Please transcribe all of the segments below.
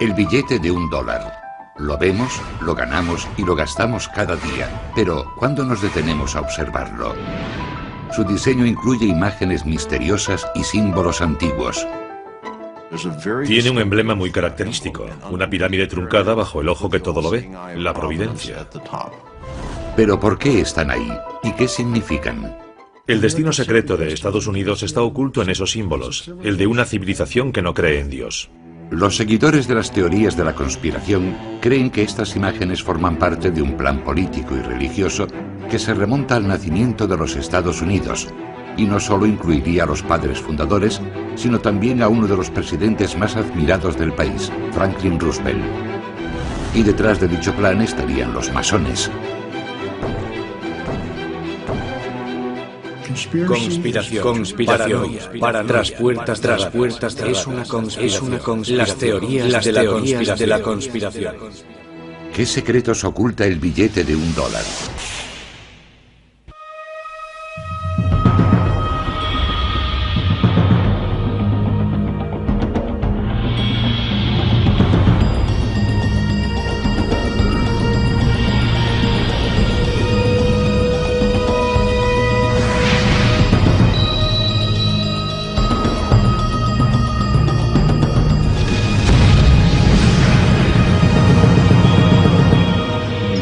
El billete de $1. Lo vemos, lo ganamos y lo gastamos cada día. Pero, ¿cuándo nos detenemos a observarlo? Su diseño incluye imágenes misteriosas y símbolos antiguos. Tiene un emblema muy característico, una pirámide truncada bajo el ojo que todo lo ve, la providencia. Pero ¿por qué están ahí? ¿Y qué significan? El destino secreto de Estados Unidos está oculto en esos símbolos, el de una civilización que no cree en Dios. Los seguidores de las teorías de la conspiración creen que estas imágenes forman parte de un plan político y religioso que se remonta al nacimiento de los Estados Unidos, y no solo incluiría a los padres fundadores, sino también a uno de los presidentes más admirados del país, Franklin Roosevelt. Y detrás de dicho plan estarían los masones. Conspiración, tras puertas, es una conspiración. Las teorías de la conspiración. ¿Qué secretos oculta el billete de $1?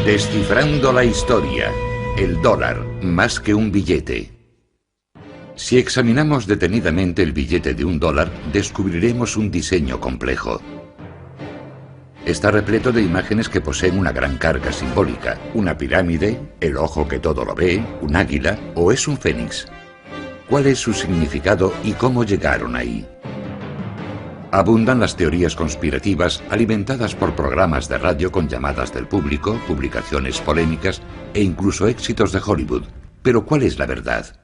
Descifrando la historia, el dólar más que un billete. Si examinamos detenidamente el billete de $1, descubriremos un diseño complejo. Está repleto de imágenes que poseen una gran carga simbólica, una pirámide, el ojo que todo lo ve, un águila o es un fénix. ¿Cuál es su significado y cómo llegaron ahí? Abundan las teorías conspirativas alimentadas por programas de radio con llamadas del público, publicaciones polémicas e incluso éxitos de Hollywood. Pero ¿cuál es la verdad?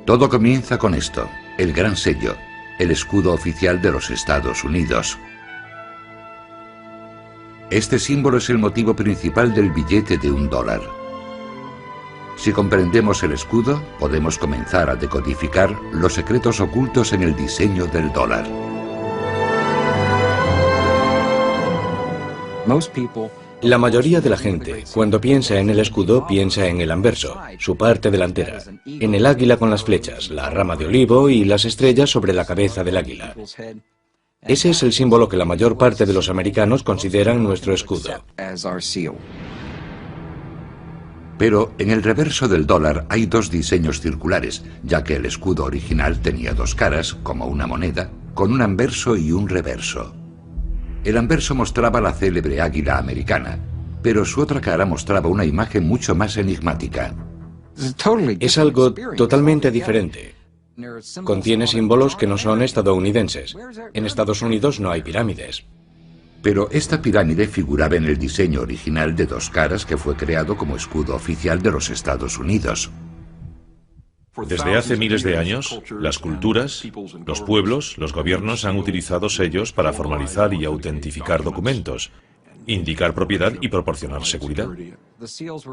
Todo comienza con esto, el gran sello, el escudo oficial de los Estados Unidos. Este símbolo es el motivo principal del billete de $1. Si comprendemos el escudo, podemos comenzar a decodificar los secretos ocultos en el diseño del dólar. La mayoría de la gente, cuando piensa en el escudo, piensa en el anverso, su parte delantera, en el águila con las flechas, la rama de olivo y las estrellas sobre la cabeza del águila. Ese es el símbolo que la mayor parte de los americanos consideran nuestro escudo. Pero en el reverso del dólar hay dos diseños circulares, ya que el escudo original tenía dos caras, como una moneda, con un anverso y un reverso. El anverso mostraba la célebre águila americana, pero su otra cara mostraba una imagen mucho más enigmática. Es algo totalmente diferente. Contiene símbolos que no son estadounidenses. En Estados Unidos no hay pirámides. Pero esta pirámide figuraba en el diseño original de dos caras que fue creado como escudo oficial de los Estados Unidos. Desde hace miles de años, las culturas, los pueblos, los gobiernos han utilizado sellos para formalizar y autentificar documentos, indicar propiedad y proporcionar seguridad.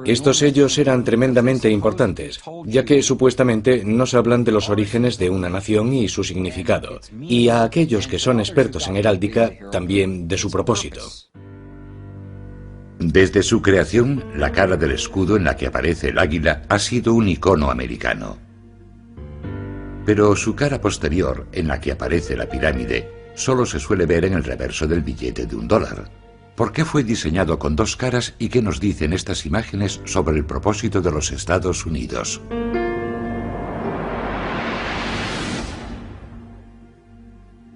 Estos sellos eran tremendamente importantes, ya que supuestamente nos hablan de los orígenes de una nación y su significado, y a aquellos que son expertos en heráldica, también de su propósito. Desde su creación, la cara del escudo en la que aparece el águila ha sido un icono americano. Pero su cara posterior, en la que aparece la pirámide, solo se suele ver en el reverso del billete de $1. ¿Por qué fue diseñado con dos caras y qué nos dicen estas imágenes sobre el propósito de los Estados Unidos?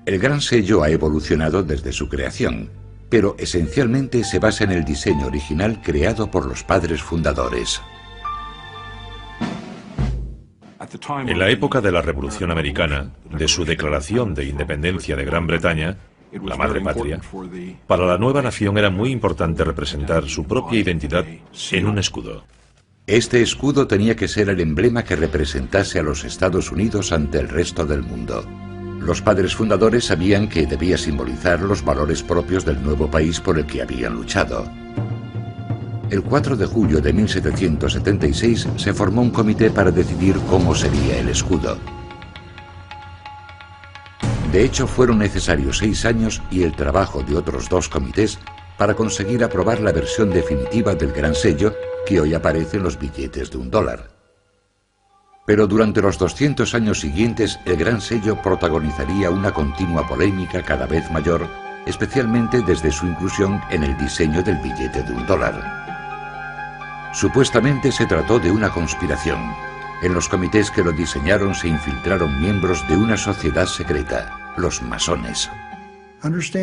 El gran sello ha evolucionado desde su creación, pero esencialmente se basa en el diseño original creado por los padres fundadores. En la época de la Revolución Americana, de su declaración de independencia de Gran Bretaña, la madre patria, para la nueva nación era muy importante representar su propia identidad en un escudo. Este escudo tenía que ser el emblema que representase a los Estados Unidos ante el resto del mundo. Los padres fundadores sabían que debía simbolizar los valores propios del nuevo país por el que habían luchado. El 4 de julio de 1776 se formó un comité para decidir cómo sería el escudo. De hecho, fueron necesarios 6 años y el trabajo de otros 2 comités para conseguir aprobar la versión definitiva del Gran Sello que hoy aparece en los billetes de $1. Pero durante los 200 años siguientes, el Gran Sello protagonizaría una continua polémica cada vez mayor, especialmente desde su inclusión en el diseño del billete de $1. Supuestamente se trató de una conspiración. En los comités que lo diseñaron se infiltraron miembros de una sociedad secreta, los masones.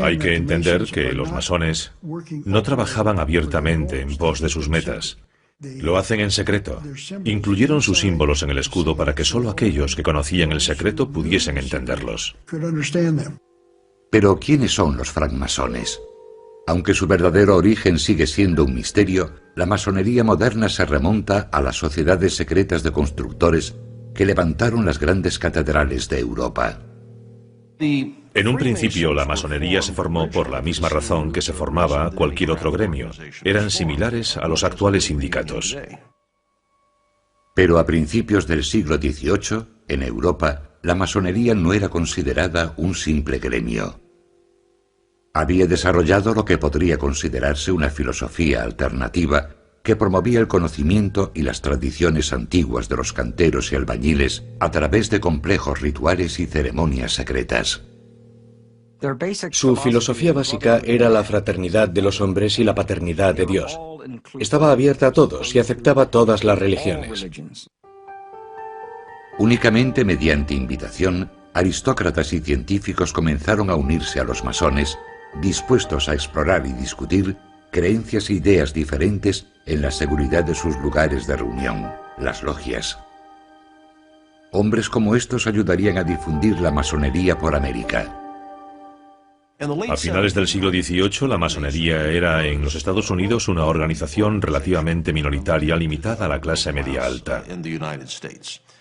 Hay que entender que los masones no trabajaban abiertamente en pos de sus metas. Lo hacen en secreto. Incluyeron sus símbolos en el escudo para que solo aquellos que conocían el secreto pudiesen entenderlos. Pero ¿quiénes son los francmasones? Aunque su verdadero origen sigue siendo un misterio, la masonería moderna se remonta a las sociedades secretas de constructores que levantaron las grandes catedrales de Europa. En un principio, la masonería se formó por la misma razón que se formaba cualquier otro gremio. Eran similares a los actuales sindicatos. Pero a principios del siglo XVIII, en Europa, la masonería no era considerada un simple gremio. Había desarrollado lo que podría considerarse una filosofía alternativa que promovía el conocimiento y las tradiciones antiguas de los canteros y albañiles a través de complejos rituales y ceremonias secretas. Su filosofía básica era la fraternidad de los hombres y la paternidad de Dios. Estaba abierta a todos y aceptaba todas las religiones. Únicamente mediante invitación, aristócratas y científicos comenzaron a unirse a los masones, dispuestos a explorar y discutir creencias e ideas diferentes en la seguridad de sus lugares de reunión, las logias. Hombres como estos ayudarían a difundir la masonería por América. A finales del siglo XVIII, la masonería era en los Estados Unidos una organización relativamente minoritaria limitada a la clase media alta.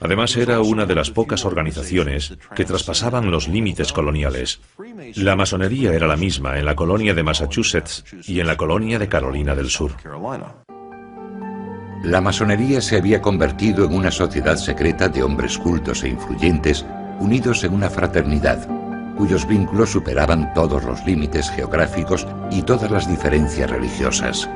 Además, era una de las pocas organizaciones que traspasaban los límites coloniales. La masonería era la misma en la colonia de Massachusetts y en la colonia de Carolina del Sur. La masonería se había convertido en una sociedad secreta de hombres cultos e influyentes unidos en una fraternidad, cuyos vínculos superaban todos los límites geográficos y todas las diferencias religiosas.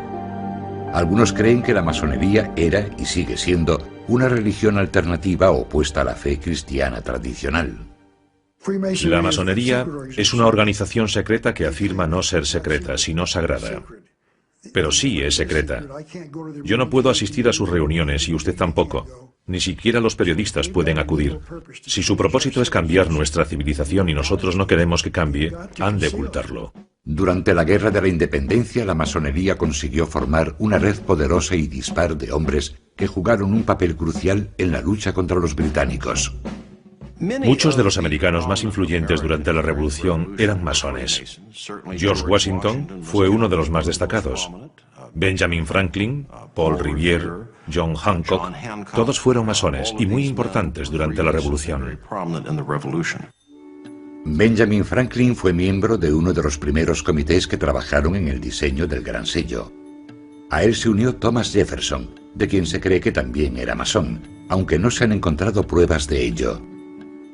Algunos creen que la masonería era y sigue siendo una religión alternativa opuesta a la fe cristiana tradicional. La masonería es una organización secreta que afirma no ser secreta, sino sagrada. Pero sí es secreta. Yo no puedo asistir a sus reuniones y usted tampoco. Ni siquiera los periodistas pueden acudir. Si su propósito es cambiar nuestra civilización y nosotros no queremos que cambie, han de ocultarlo. Durante la Guerra de la Independencia, la masonería consiguió formar una red poderosa y dispar de hombres que jugaron un papel crucial en la lucha contra los británicos. Muchos de los americanos más influyentes durante la Revolución eran masones. George Washington fue uno de los más destacados. Benjamin Franklin, Paul Revere, John Hancock, todos fueron masones y muy importantes durante la Revolución. Benjamin Franklin fue miembro de uno de los primeros comités que trabajaron en el diseño del Gran Sello. A él se unió Thomas Jefferson, de quien se cree que también era masón, aunque no se han encontrado pruebas de ello.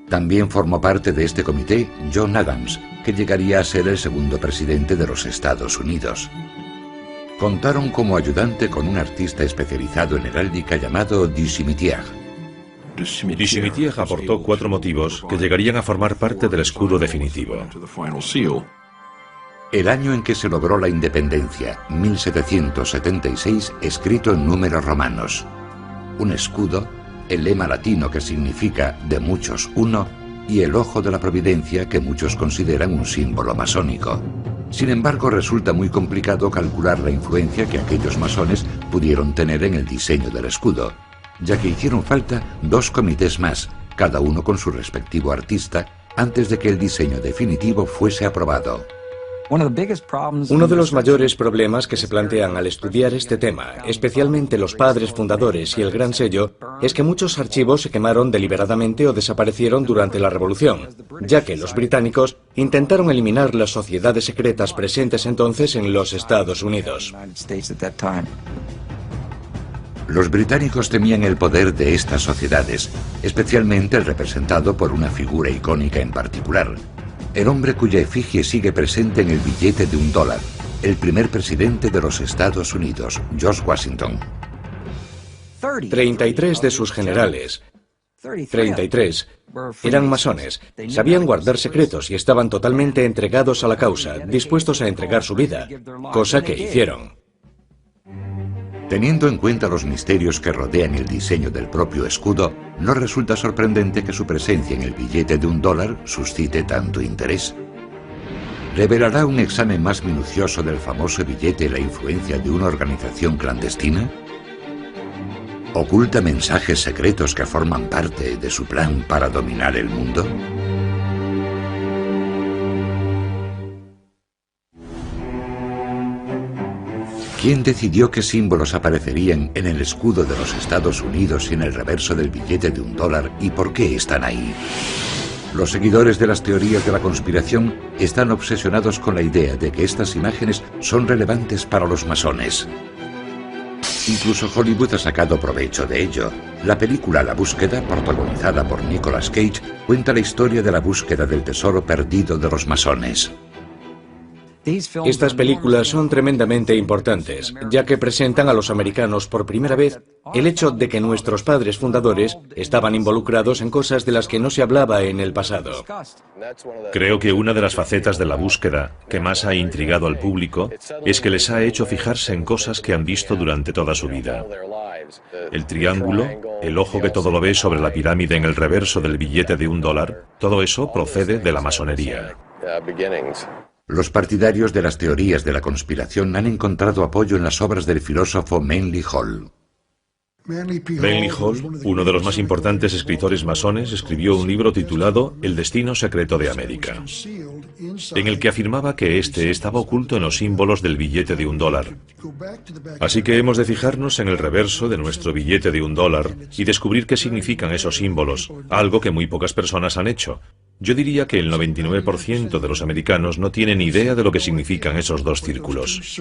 También formó parte de este comité John Adams, que llegaría a ser el segundo presidente de los Estados Unidos. Contaron como ayudante con un artista especializado en heráldica llamado Du Cimetière. Du Cimetière aportó 4 motivos que llegarían a formar parte del escudo definitivo. El año en que se logró la independencia, 1776, escrito en números romanos. Un escudo, el lema latino que significa de muchos uno, y el ojo de la providencia que muchos consideran un símbolo masónico. Sin embargo, resulta muy complicado calcular la influencia que aquellos masones pudieron tener en el diseño del escudo, ya que hicieron falta 2 comités más, cada uno con su respectivo artista, antes de que el diseño definitivo fuese aprobado. Uno de los mayores problemas que se plantean al estudiar este tema, especialmente los padres fundadores y el Gran Sello, es que muchos archivos se quemaron deliberadamente o desaparecieron durante la Revolución, ya que los británicos intentaron eliminar las sociedades secretas presentes entonces en los Estados Unidos. Los británicos temían el poder de estas sociedades, especialmente el representado por una figura icónica en particular, el hombre cuya efigie sigue presente en el billete de $1, el primer presidente de los Estados Unidos, George Washington. 33 de sus generales, 33, eran masones, sabían guardar secretos y estaban totalmente entregados a la causa, dispuestos a entregar su vida, cosa que hicieron. Teniendo en cuenta los misterios que rodean el diseño del propio escudo, no resulta sorprendente que su presencia en el billete de $1 suscite tanto interés. ¿Revelará un examen más minucioso del famoso billete la influencia de una organización clandestina? ¿Oculta mensajes secretos que forman parte de su plan para dominar el mundo? ¿Quién decidió qué símbolos aparecerían en el escudo de los Estados Unidos y en el reverso del billete de $1 y por qué están ahí? Los seguidores de las teorías de la conspiración están obsesionados con la idea de que estas imágenes son relevantes para los masones. Incluso Hollywood ha sacado provecho de ello. La película La Búsqueda, protagonizada por Nicolas Cage, cuenta la historia de la búsqueda del tesoro perdido de los masones. Estas películas son tremendamente importantes, ya que presentan a los americanos por primera vez el hecho de que nuestros padres fundadores estaban involucrados en cosas de las que no se hablaba en el pasado. Creo que una de las facetas de La Búsqueda que más ha intrigado al público es que les ha hecho fijarse en cosas que han visto durante toda su vida. El triángulo, el ojo que todo lo ve sobre la pirámide en el reverso del billete de $1, todo eso procede de la masonería. Los partidarios de las teorías de la conspiración han encontrado apoyo en las obras del filósofo Manly Hall. Manly Hall, uno de los más importantes escritores masones, escribió un libro titulado El destino secreto de América, en el que afirmaba que este estaba oculto en los símbolos del billete de $1. Así que hemos de fijarnos en el reverso de nuestro billete de $1 y descubrir qué significan esos símbolos, algo que muy pocas personas han hecho. Yo diría que el 99% de los americanos no tienen idea de lo que significan esos dos círculos.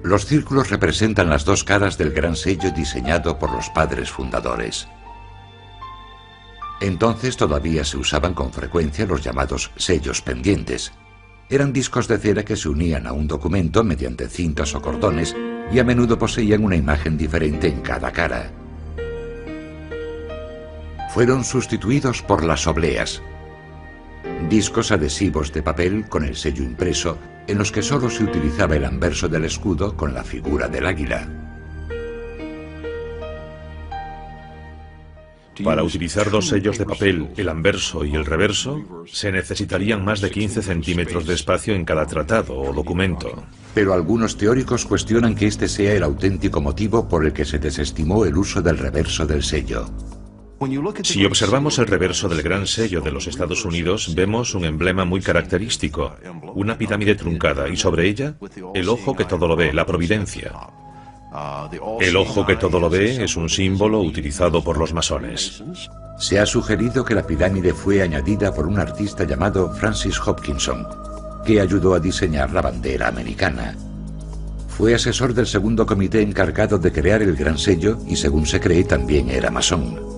Los círculos representan las dos caras del gran sello diseñado por los padres fundadores. Entonces todavía se usaban con frecuencia los llamados sellos pendientes. Eran discos de cera que se unían a un documento mediante cintas o cordones y a menudo poseían una imagen diferente en cada cara. Fueron sustituidos por las obleas, discos adhesivos de papel con el sello impreso, en los que solo se utilizaba el anverso del escudo con la figura del águila. Para utilizar dos sellos de papel, el anverso y el reverso, se necesitarían más de 15 centímetros de espacio en cada tratado o documento. Pero algunos teóricos cuestionan que este sea el auténtico motivo por el que se desestimó el uso del reverso del sello. Si observamos el reverso del gran sello de los Estados Unidos, vemos un emblema muy característico, una pirámide truncada y sobre ella el ojo que todo lo ve, la providencia. El ojo que todo lo ve es un símbolo utilizado por los masones. Se ha sugerido que la pirámide fue añadida por un artista llamado Francis Hopkinson, que ayudó a diseñar la bandera americana. Fue asesor del segundo comité encargado de crear el gran sello y, según se cree, también era masón.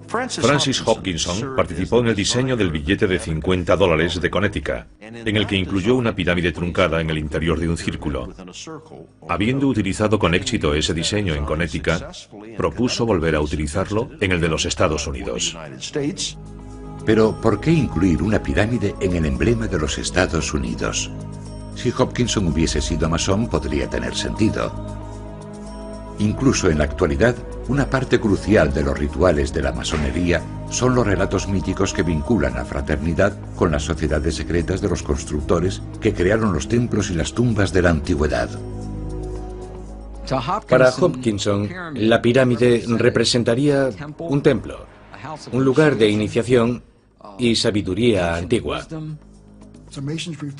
Francis Hopkinson participó en el diseño del billete de $50 de Connecticut, en el que incluyó una pirámide truncada en el interior de un círculo. Habiendo utilizado con éxito ese diseño en Connecticut, propuso volver a utilizarlo en el de los Estados Unidos. Pero, ¿por qué incluir una pirámide en el emblema de los Estados Unidos? Si Hopkinson hubiese sido masón, podría tener sentido. Incluso en la actualidad, una parte crucial de los rituales de la masonería son los relatos míticos que vinculan a fraternidad con las sociedades secretas de los constructores que crearon los templos y las tumbas de la antigüedad. Para Hopkinson, la pirámide representaría un templo, un lugar de iniciación y sabiduría antigua.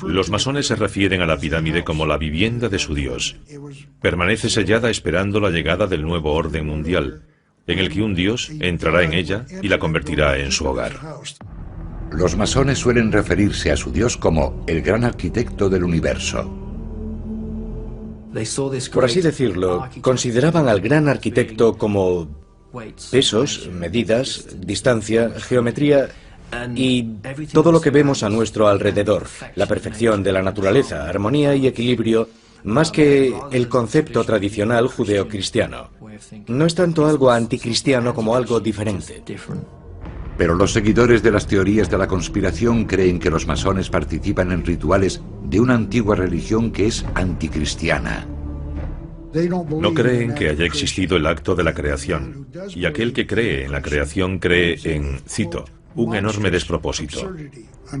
Los masones se refieren a la pirámide como la vivienda de su Dios. Permanece sellada esperando la llegada del nuevo orden mundial, en el que un Dios entrará en ella y la convertirá en su hogar. Los masones suelen referirse a su Dios como el gran arquitecto del universo. Por así decirlo, consideraban al gran arquitecto como pesos, medidas, distancia, geometría Y todo lo que vemos a nuestro alrededor, la perfección de la naturaleza, armonía y equilibrio, más que el concepto tradicional judeocristiano. No es tanto algo anticristiano como algo diferente. Pero los seguidores de las teorías de la conspiración creen que los masones participan en rituales de una antigua religión que es anticristiana. No creen que haya existido el acto de la creación, y aquel que cree en la creación cree en, cito, un enorme despropósito.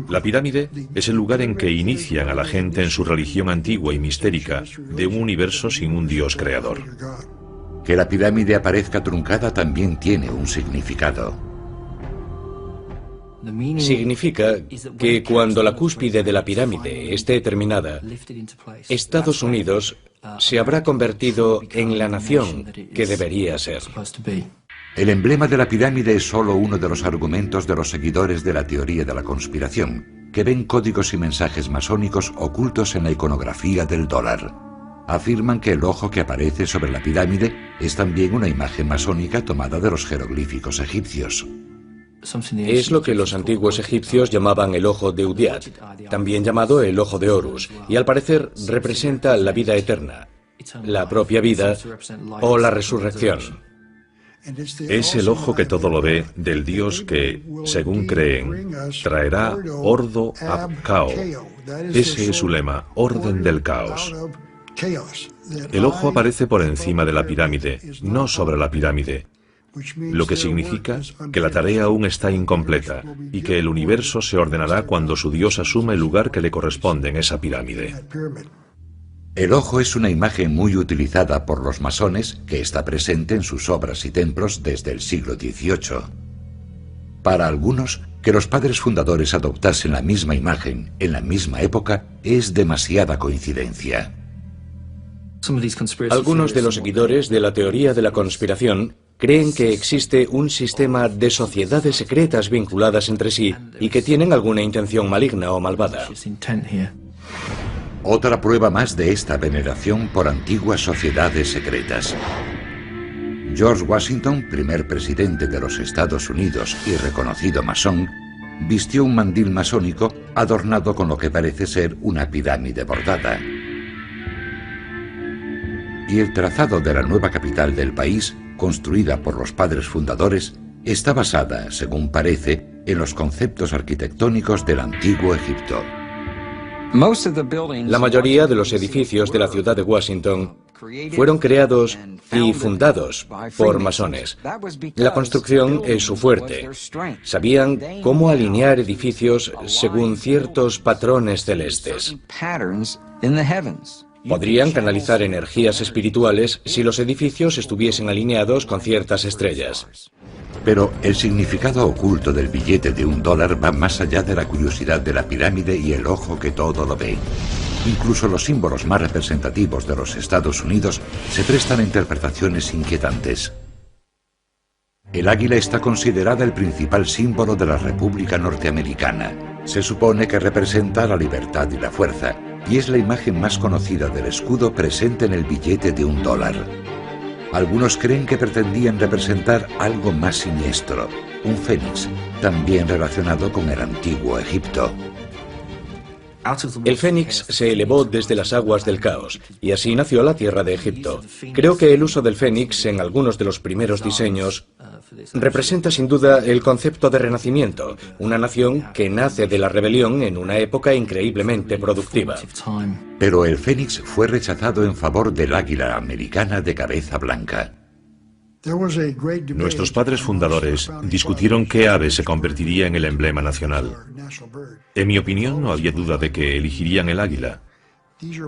La pirámide es el lugar en que inician a la gente en su religión antigua y mistérica de un universo sin un Dios creador. Que la pirámide aparezca truncada también tiene un significado. Significa que cuando la cúspide de la pirámide esté terminada, Estados Unidos se habrá convertido en la nación que debería ser. El emblema de la pirámide es solo uno de los argumentos de los seguidores de la teoría de la conspiración, que ven códigos y mensajes masónicos ocultos en la iconografía del dólar. Afirman que el ojo que aparece sobre la pirámide es también una imagen masónica tomada de los jeroglíficos egipcios. Es lo que los antiguos egipcios llamaban el ojo de Udiat, también llamado el ojo de Horus, y al parecer representa la vida eterna, la propia vida o la resurrección. Es el ojo que todo lo ve del Dios que, según creen, traerá ordo ab cao. Ese es su lema, orden del caos. El ojo aparece por encima de la pirámide, no sobre la pirámide, lo que significa que la tarea aún está incompleta y que el universo se ordenará cuando su Dios asuma el lugar que le corresponde en esa pirámide. El ojo es una imagen muy utilizada por los masones que está presente en sus obras y templos desde el siglo XVIII. Para algunos, que los padres fundadores adoptasen la misma imagen en la misma época es demasiada coincidencia. Algunos de los seguidores de la teoría de la conspiración creen que existe un sistema de sociedades secretas vinculadas entre sí y que tienen alguna intención maligna o malvada. Otra prueba más de esta veneración por antiguas sociedades secretas. George Washington, primer presidente de los Estados Unidos y reconocido masón, vistió un mandil masónico adornado con lo que parece ser una pirámide bordada. Y el trazado de la nueva capital del país, construida por los padres fundadores, está basada, según parece, en los conceptos arquitectónicos del antiguo Egipto. La mayoría de los edificios de la ciudad de Washington fueron creados y fundados por masones. La construcción es su fuerte. Sabían cómo alinear edificios según ciertos patrones celestes. Podrían canalizar energías espirituales si los edificios estuviesen alineados con ciertas estrellas. Pero el significado oculto del billete de $1 va más allá de la curiosidad de la pirámide y el ojo que todo lo ve. Incluso los símbolos más representativos de los Estados Unidos se prestan a interpretaciones inquietantes. El águila está considerada el principal símbolo de la República Norteamericana. Se supone que representa la libertad y la fuerza, y es la imagen más conocida del escudo presente en el billete de $1. Algunos creen que pretendían representar algo más siniestro, un fénix, también relacionado con el antiguo Egipto. El fénix se elevó desde las aguas del caos, y así nació la tierra de Egipto. Creo que el uso del fénix en algunos de los primeros diseños representa sin duda el concepto de renacimiento, una nación que nace de la rebelión en una época increíblemente productiva. Pero el fénix fue rechazado en favor del águila americana de cabeza blanca. Nuestros padres fundadores discutieron qué ave se convertiría en el emblema nacional. En mi opinión, no había duda de que elegirían el águila.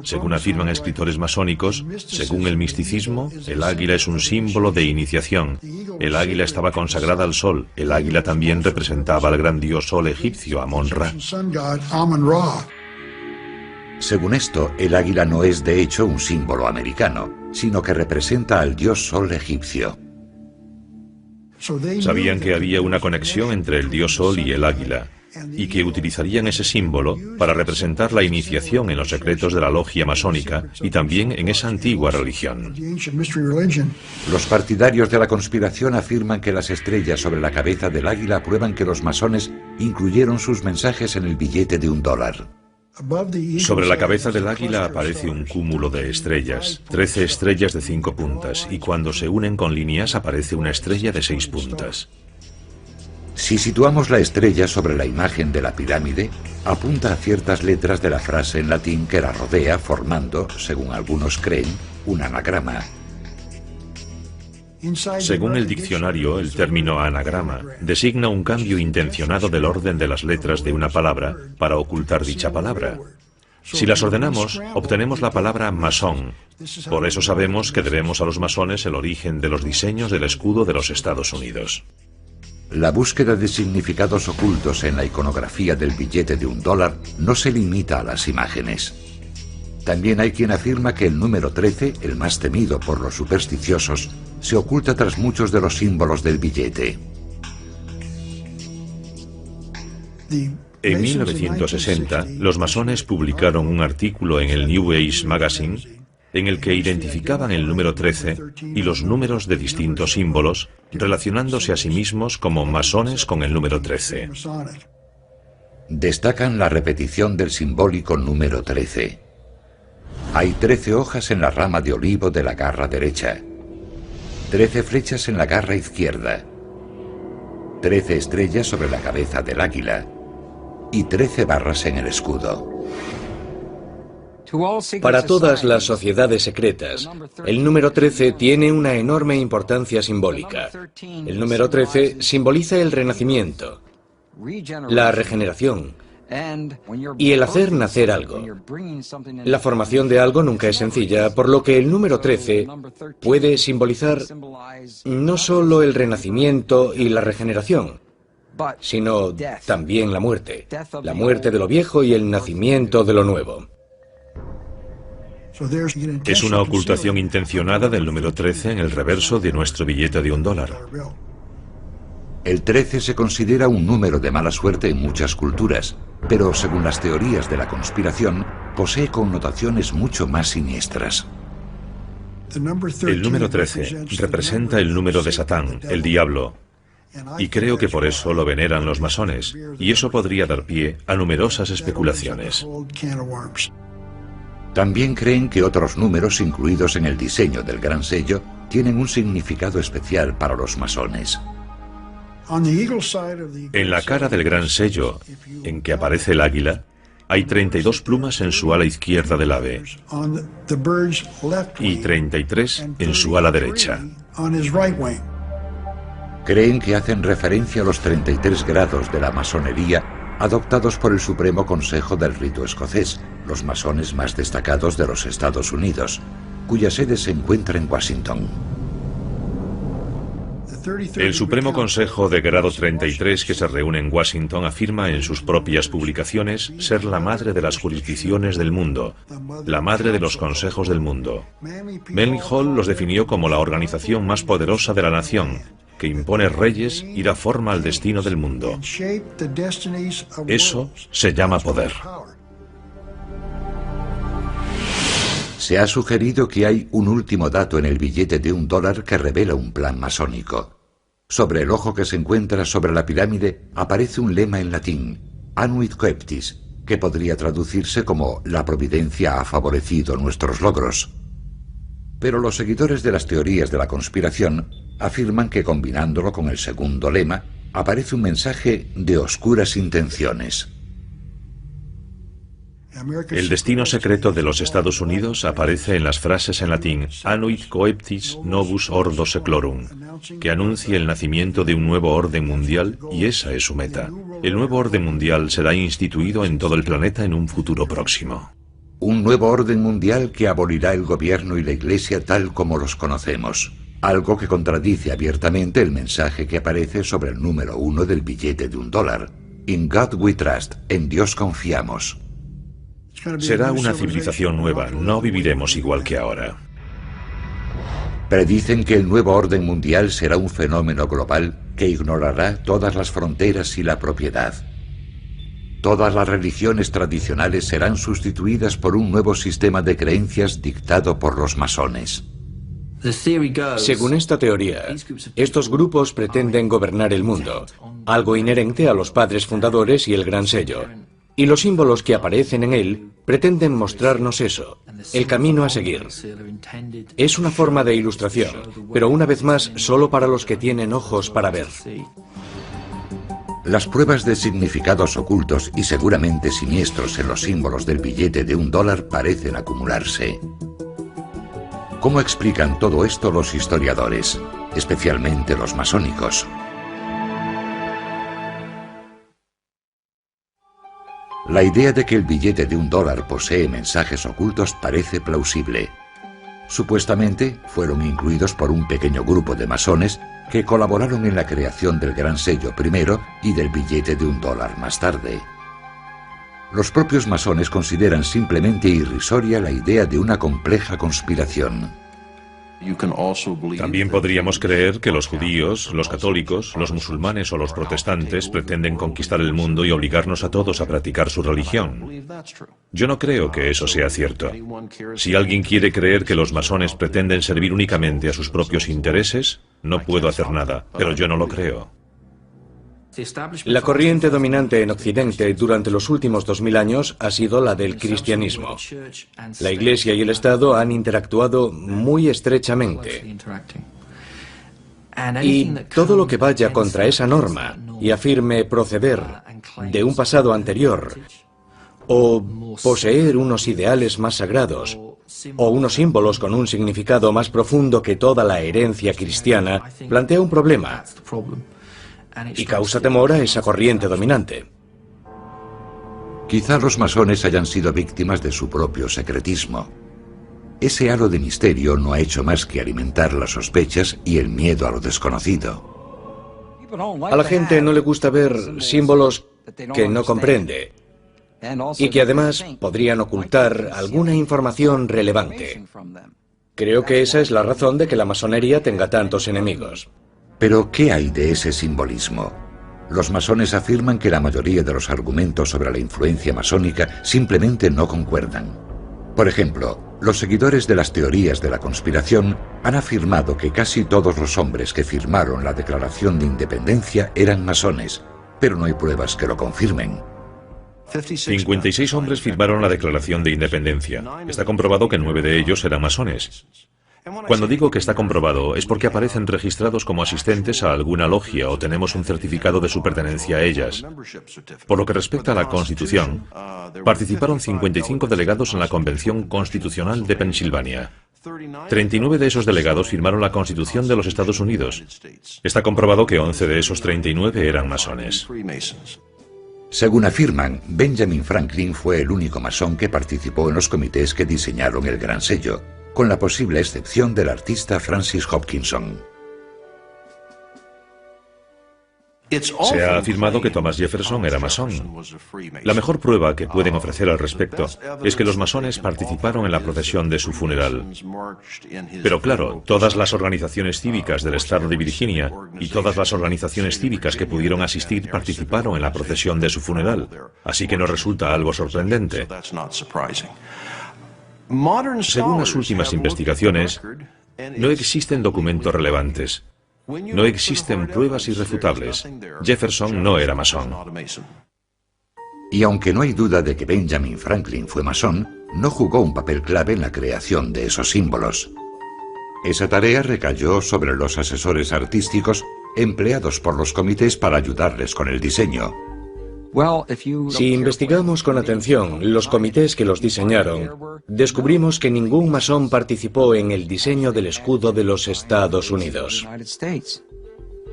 Según afirman escritores masónicos, según el misticismo, el águila es un símbolo de iniciación. El águila estaba consagrada al sol. El águila también representaba al gran dios sol egipcio, Amon-Ra. Según esto, el águila no es de hecho un símbolo americano, sino que representa al dios sol egipcio. Sabían que había una conexión entre el dios sol y el águila. y que utilizarían ese símbolo para representar la iniciación en los secretos de la logia masónica y también en esa antigua religión. Los partidarios de la conspiración afirman que las estrellas sobre la cabeza del águila prueban que los masones incluyeron sus mensajes en el billete de $1. Sobre la cabeza del águila aparece un cúmulo de estrellas, 13 estrellas de 5 puntas, y cuando se unen con líneas aparece una estrella de 6 puntas. Si situamos la estrella sobre la imagen de la pirámide, apunta a ciertas letras de la frase en latín que la rodea, formando, según algunos creen, un anagrama. Según el diccionario, el término anagrama designa un cambio intencionado del orden de las letras de una palabra para ocultar dicha palabra. Si las ordenamos, obtenemos la palabra masón. Por eso sabemos que debemos a los masones el origen de los diseños del escudo de los Estados Unidos. La búsqueda de significados ocultos en la iconografía del billete de $1 no se limita a las imágenes. También hay quien afirma que el número 13, el más temido por los supersticiosos, se oculta tras muchos de los símbolos del billete. En 1960, los masones publicaron un artículo en el New Age Magazine en el que identificaban el número 13 y los números de distintos símbolos, relacionándose a sí mismos como masones con el número 13. Destacan la repetición del simbólico número 13. Hay 13 hojas en la rama de olivo de la garra derecha, 13 flechas en la garra izquierda, 13 estrellas sobre la cabeza del águila y 13 barras en el escudo. Para todas las sociedades secretas, el número 13 tiene una enorme importancia simbólica. El número 13 simboliza el renacimiento, la regeneración y el hacer nacer algo. La formación de algo nunca es sencilla, por lo que el número 13 puede simbolizar no solo el renacimiento y la regeneración, sino también la muerte de lo viejo y el nacimiento de lo nuevo. Es una ocultación intencionada del número 13 en el reverso de nuestro billete de $1. El 13 se considera un número de mala suerte en muchas culturas, pero según las teorías de la conspiración, posee connotaciones mucho más siniestras. El número 13 representa el número de Satán, el diablo, y creo que por eso lo veneran los masones, y eso podría dar pie a numerosas especulaciones. También creen que otros números incluidos en el diseño del gran sello tienen un significado especial para los masones. En la cara del gran sello, en que aparece el águila, hay 32 plumas en su ala izquierda del ave y 33 en su ala derecha. Creen que hacen referencia a los 33 grados de la masonería adoptados por el Supremo Consejo del Rito Escocés, los masones más destacados de los Estados Unidos, cuya sede se encuentra en Washington. El Supremo Consejo de Grado 33 que se reúne en Washington afirma en sus propias publicaciones ser la madre de las jurisdicciones del mundo, la madre de los consejos del mundo. Manly Hall los definió como la organización más poderosa de la nación, que impone reyes y da forma al destino del mundo. Eso se llama poder. Se ha sugerido que hay un último dato en el billete de $1 que revela un plan masónico. Sobre el ojo que se encuentra sobre la pirámide aparece un lema en latín, Annuit Coeptis, que podría traducirse como la providencia ha favorecido nuestros logros. Pero los seguidores de las teorías de la conspiración afirman que combinándolo con el segundo lema aparece un mensaje de oscuras intenciones. El destino secreto de los Estados Unidos aparece en las frases en latín Annuit Coeptis Novus Ordo Seclorum, que anuncia el nacimiento de un nuevo orden mundial, y esa es su meta. El nuevo orden mundial será instituido en todo el planeta en un futuro próximo. Un nuevo orden mundial que abolirá el gobierno y la Iglesia tal como los conocemos, algo que contradice abiertamente el mensaje que aparece sobre el número 1 del billete de $1. In God we trust, en Dios confiamos. Será una civilización nueva, no viviremos igual que ahora. Predicen que el nuevo orden mundial será un fenómeno global que ignorará todas las fronteras y la propiedad. Todas las religiones tradicionales serán sustituidas por un nuevo sistema de creencias dictado por los masones. Según esta teoría, estos grupos pretenden gobernar el mundo, algo inherente a los padres fundadores y el Gran Sello. Y los símbolos que aparecen en él pretenden mostrarnos eso, el camino a seguir. Es una forma de ilustración, pero una vez más solo para los que tienen ojos para ver. Las pruebas de significados ocultos y seguramente siniestros en los símbolos del billete de $1 parecen acumularse. ¿Cómo explican todo esto los historiadores, especialmente los masónicos? La idea de que el billete de $1 posee mensajes ocultos parece plausible. Supuestamente fueron incluidos por un pequeño grupo de masones que colaboraron en la creación del Gran Sello primero y del billete de $1 más tarde. Los propios masones consideran simplemente irrisoria la idea de una compleja conspiración. También podríamos creer que los judíos, los católicos, los musulmanes o los protestantes pretenden conquistar el mundo y obligarnos a todos a practicar su religión. Yo no creo que eso sea cierto. Si alguien quiere creer que los masones pretenden servir únicamente a sus propios intereses, no puedo hacer nada, pero yo no lo creo. La corriente dominante en Occidente durante los últimos 2000 años ha sido la del cristianismo. La Iglesia y el Estado han interactuado muy estrechamente. Y todo lo que vaya contra esa norma y afirme proceder de un pasado anterior, o poseer unos ideales más sagrados, o unos símbolos con un significado más profundo que toda la herencia cristiana, plantea un problema y causa temor a esa corriente dominante. Quizá los masones hayan sido víctimas de su propio secretismo. Ese halo de misterio no ha hecho más que alimentar las sospechas y el miedo a lo desconocido. A la gente no le gusta ver símbolos que no comprende y que además podrían ocultar alguna información relevante. Creo que esa es la razón de que la masonería tenga tantos enemigos. Pero, ¿qué hay de ese simbolismo? Los masones afirman que la mayoría de los argumentos sobre la influencia masónica simplemente no concuerdan. Por ejemplo, los seguidores de las teorías de la conspiración han afirmado que casi todos los hombres que firmaron la Declaración de Independencia eran masones, pero no hay pruebas que lo confirmen. 56 hombres firmaron la Declaración de Independencia. Está comprobado que 9 de ellos eran masones. Cuando digo que está comprobado, es porque aparecen registrados como asistentes a alguna logia o tenemos un certificado de su pertenencia a ellas. Por lo que respecta a la Constitución, participaron 55 delegados en la Convención Constitucional de Pensilvania. 39 de esos delegados firmaron la Constitución de los Estados Unidos. Está comprobado que 11 de esos 39 eran masones. Según afirman, Benjamin Franklin fue el único masón que participó en los comités que diseñaron el Gran Sello, con la posible excepción del artista Francis Hopkinson. Se ha afirmado que Thomas Jefferson era masón. La mejor prueba que pueden ofrecer al respecto es que los masones participaron en la procesión de su funeral. Pero claro, todas las organizaciones cívicas del estado de Virginia y todas las organizaciones cívicas que pudieron asistir participaron en la procesión de su funeral, así que no resulta algo sorprendente. Según las últimas investigaciones, no existen documentos relevantes. No existen pruebas irrefutables. Jefferson no era masón. Y aunque no hay duda de que Benjamin Franklin fue masón, no jugó un papel clave en la creación de esos símbolos. Esa tarea recayó sobre los asesores artísticos empleados por los comités para ayudarles con el diseño. Si investigamos con atención los comités que los diseñaron, descubrimos que ningún masón participó en el diseño del escudo de los Estados Unidos.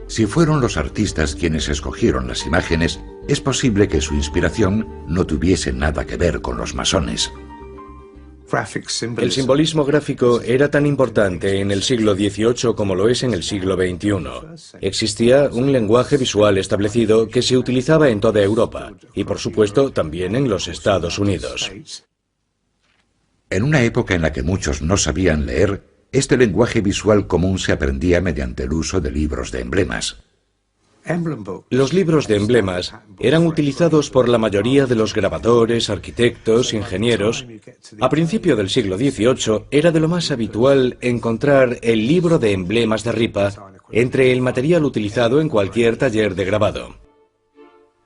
Si fueron los artistas quienes escogieron las imágenes, es posible que su inspiración no tuviese nada que ver con los masones. El simbolismo gráfico era tan importante en el siglo XVIII como lo es en el siglo XXI. Existía un lenguaje visual establecido que se utilizaba en toda Europa y, por supuesto, también en los Estados Unidos. En una época en la que muchos no sabían leer, este lenguaje visual común se aprendía mediante el uso de libros de emblemas. Los libros de emblemas eran utilizados por la mayoría de los grabadores, arquitectos, ingenieros. A principio del siglo XVIII era de lo más habitual encontrar el libro de emblemas de ripa entre el material utilizado en cualquier taller de grabado.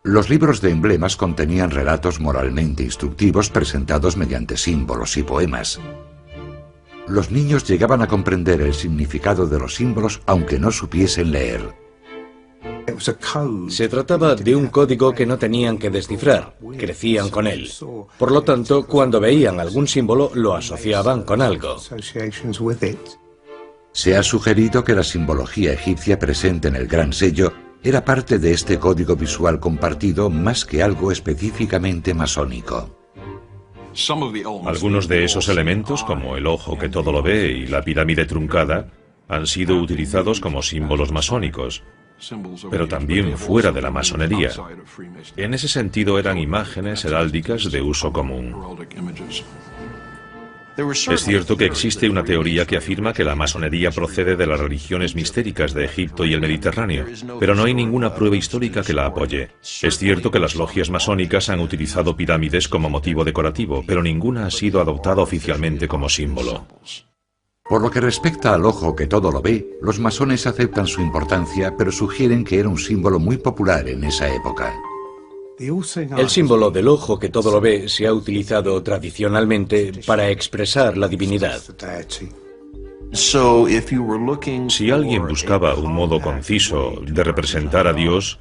Los libros de emblemas contenían relatos moralmente instructivos presentados mediante símbolos y poemas. Los niños llegaban a comprender el significado de los símbolos aunque no supiesen leer. Se trataba de un código que no tenían que descifrar, crecían con él. Por lo tanto, cuando veían algún símbolo, lo asociaban con algo. Se ha sugerido que la simbología egipcia presente en el Gran Sello era parte de este código visual compartido más que algo específicamente masónico. Algunos de esos elementos, como el ojo que todo lo ve y la pirámide truncada, han sido utilizados como símbolos masónicos, pero también fuera de la masonería. En ese sentido eran imágenes heráldicas de uso común. Es cierto que existe una teoría que afirma que la masonería procede de las religiones mistéricas de Egipto y el Mediterráneo, pero no hay ninguna prueba histórica que la apoye. Es cierto que las logias masónicas han utilizado pirámides como motivo decorativo, pero ninguna ha sido adoptada oficialmente como símbolo. Por lo que respecta al ojo que todo lo ve, los masones aceptan su importancia, pero sugieren que era un símbolo muy popular en esa época. El símbolo del ojo que todo lo ve se ha utilizado tradicionalmente para expresar la divinidad. Si alguien buscaba un modo conciso de representar a Dios,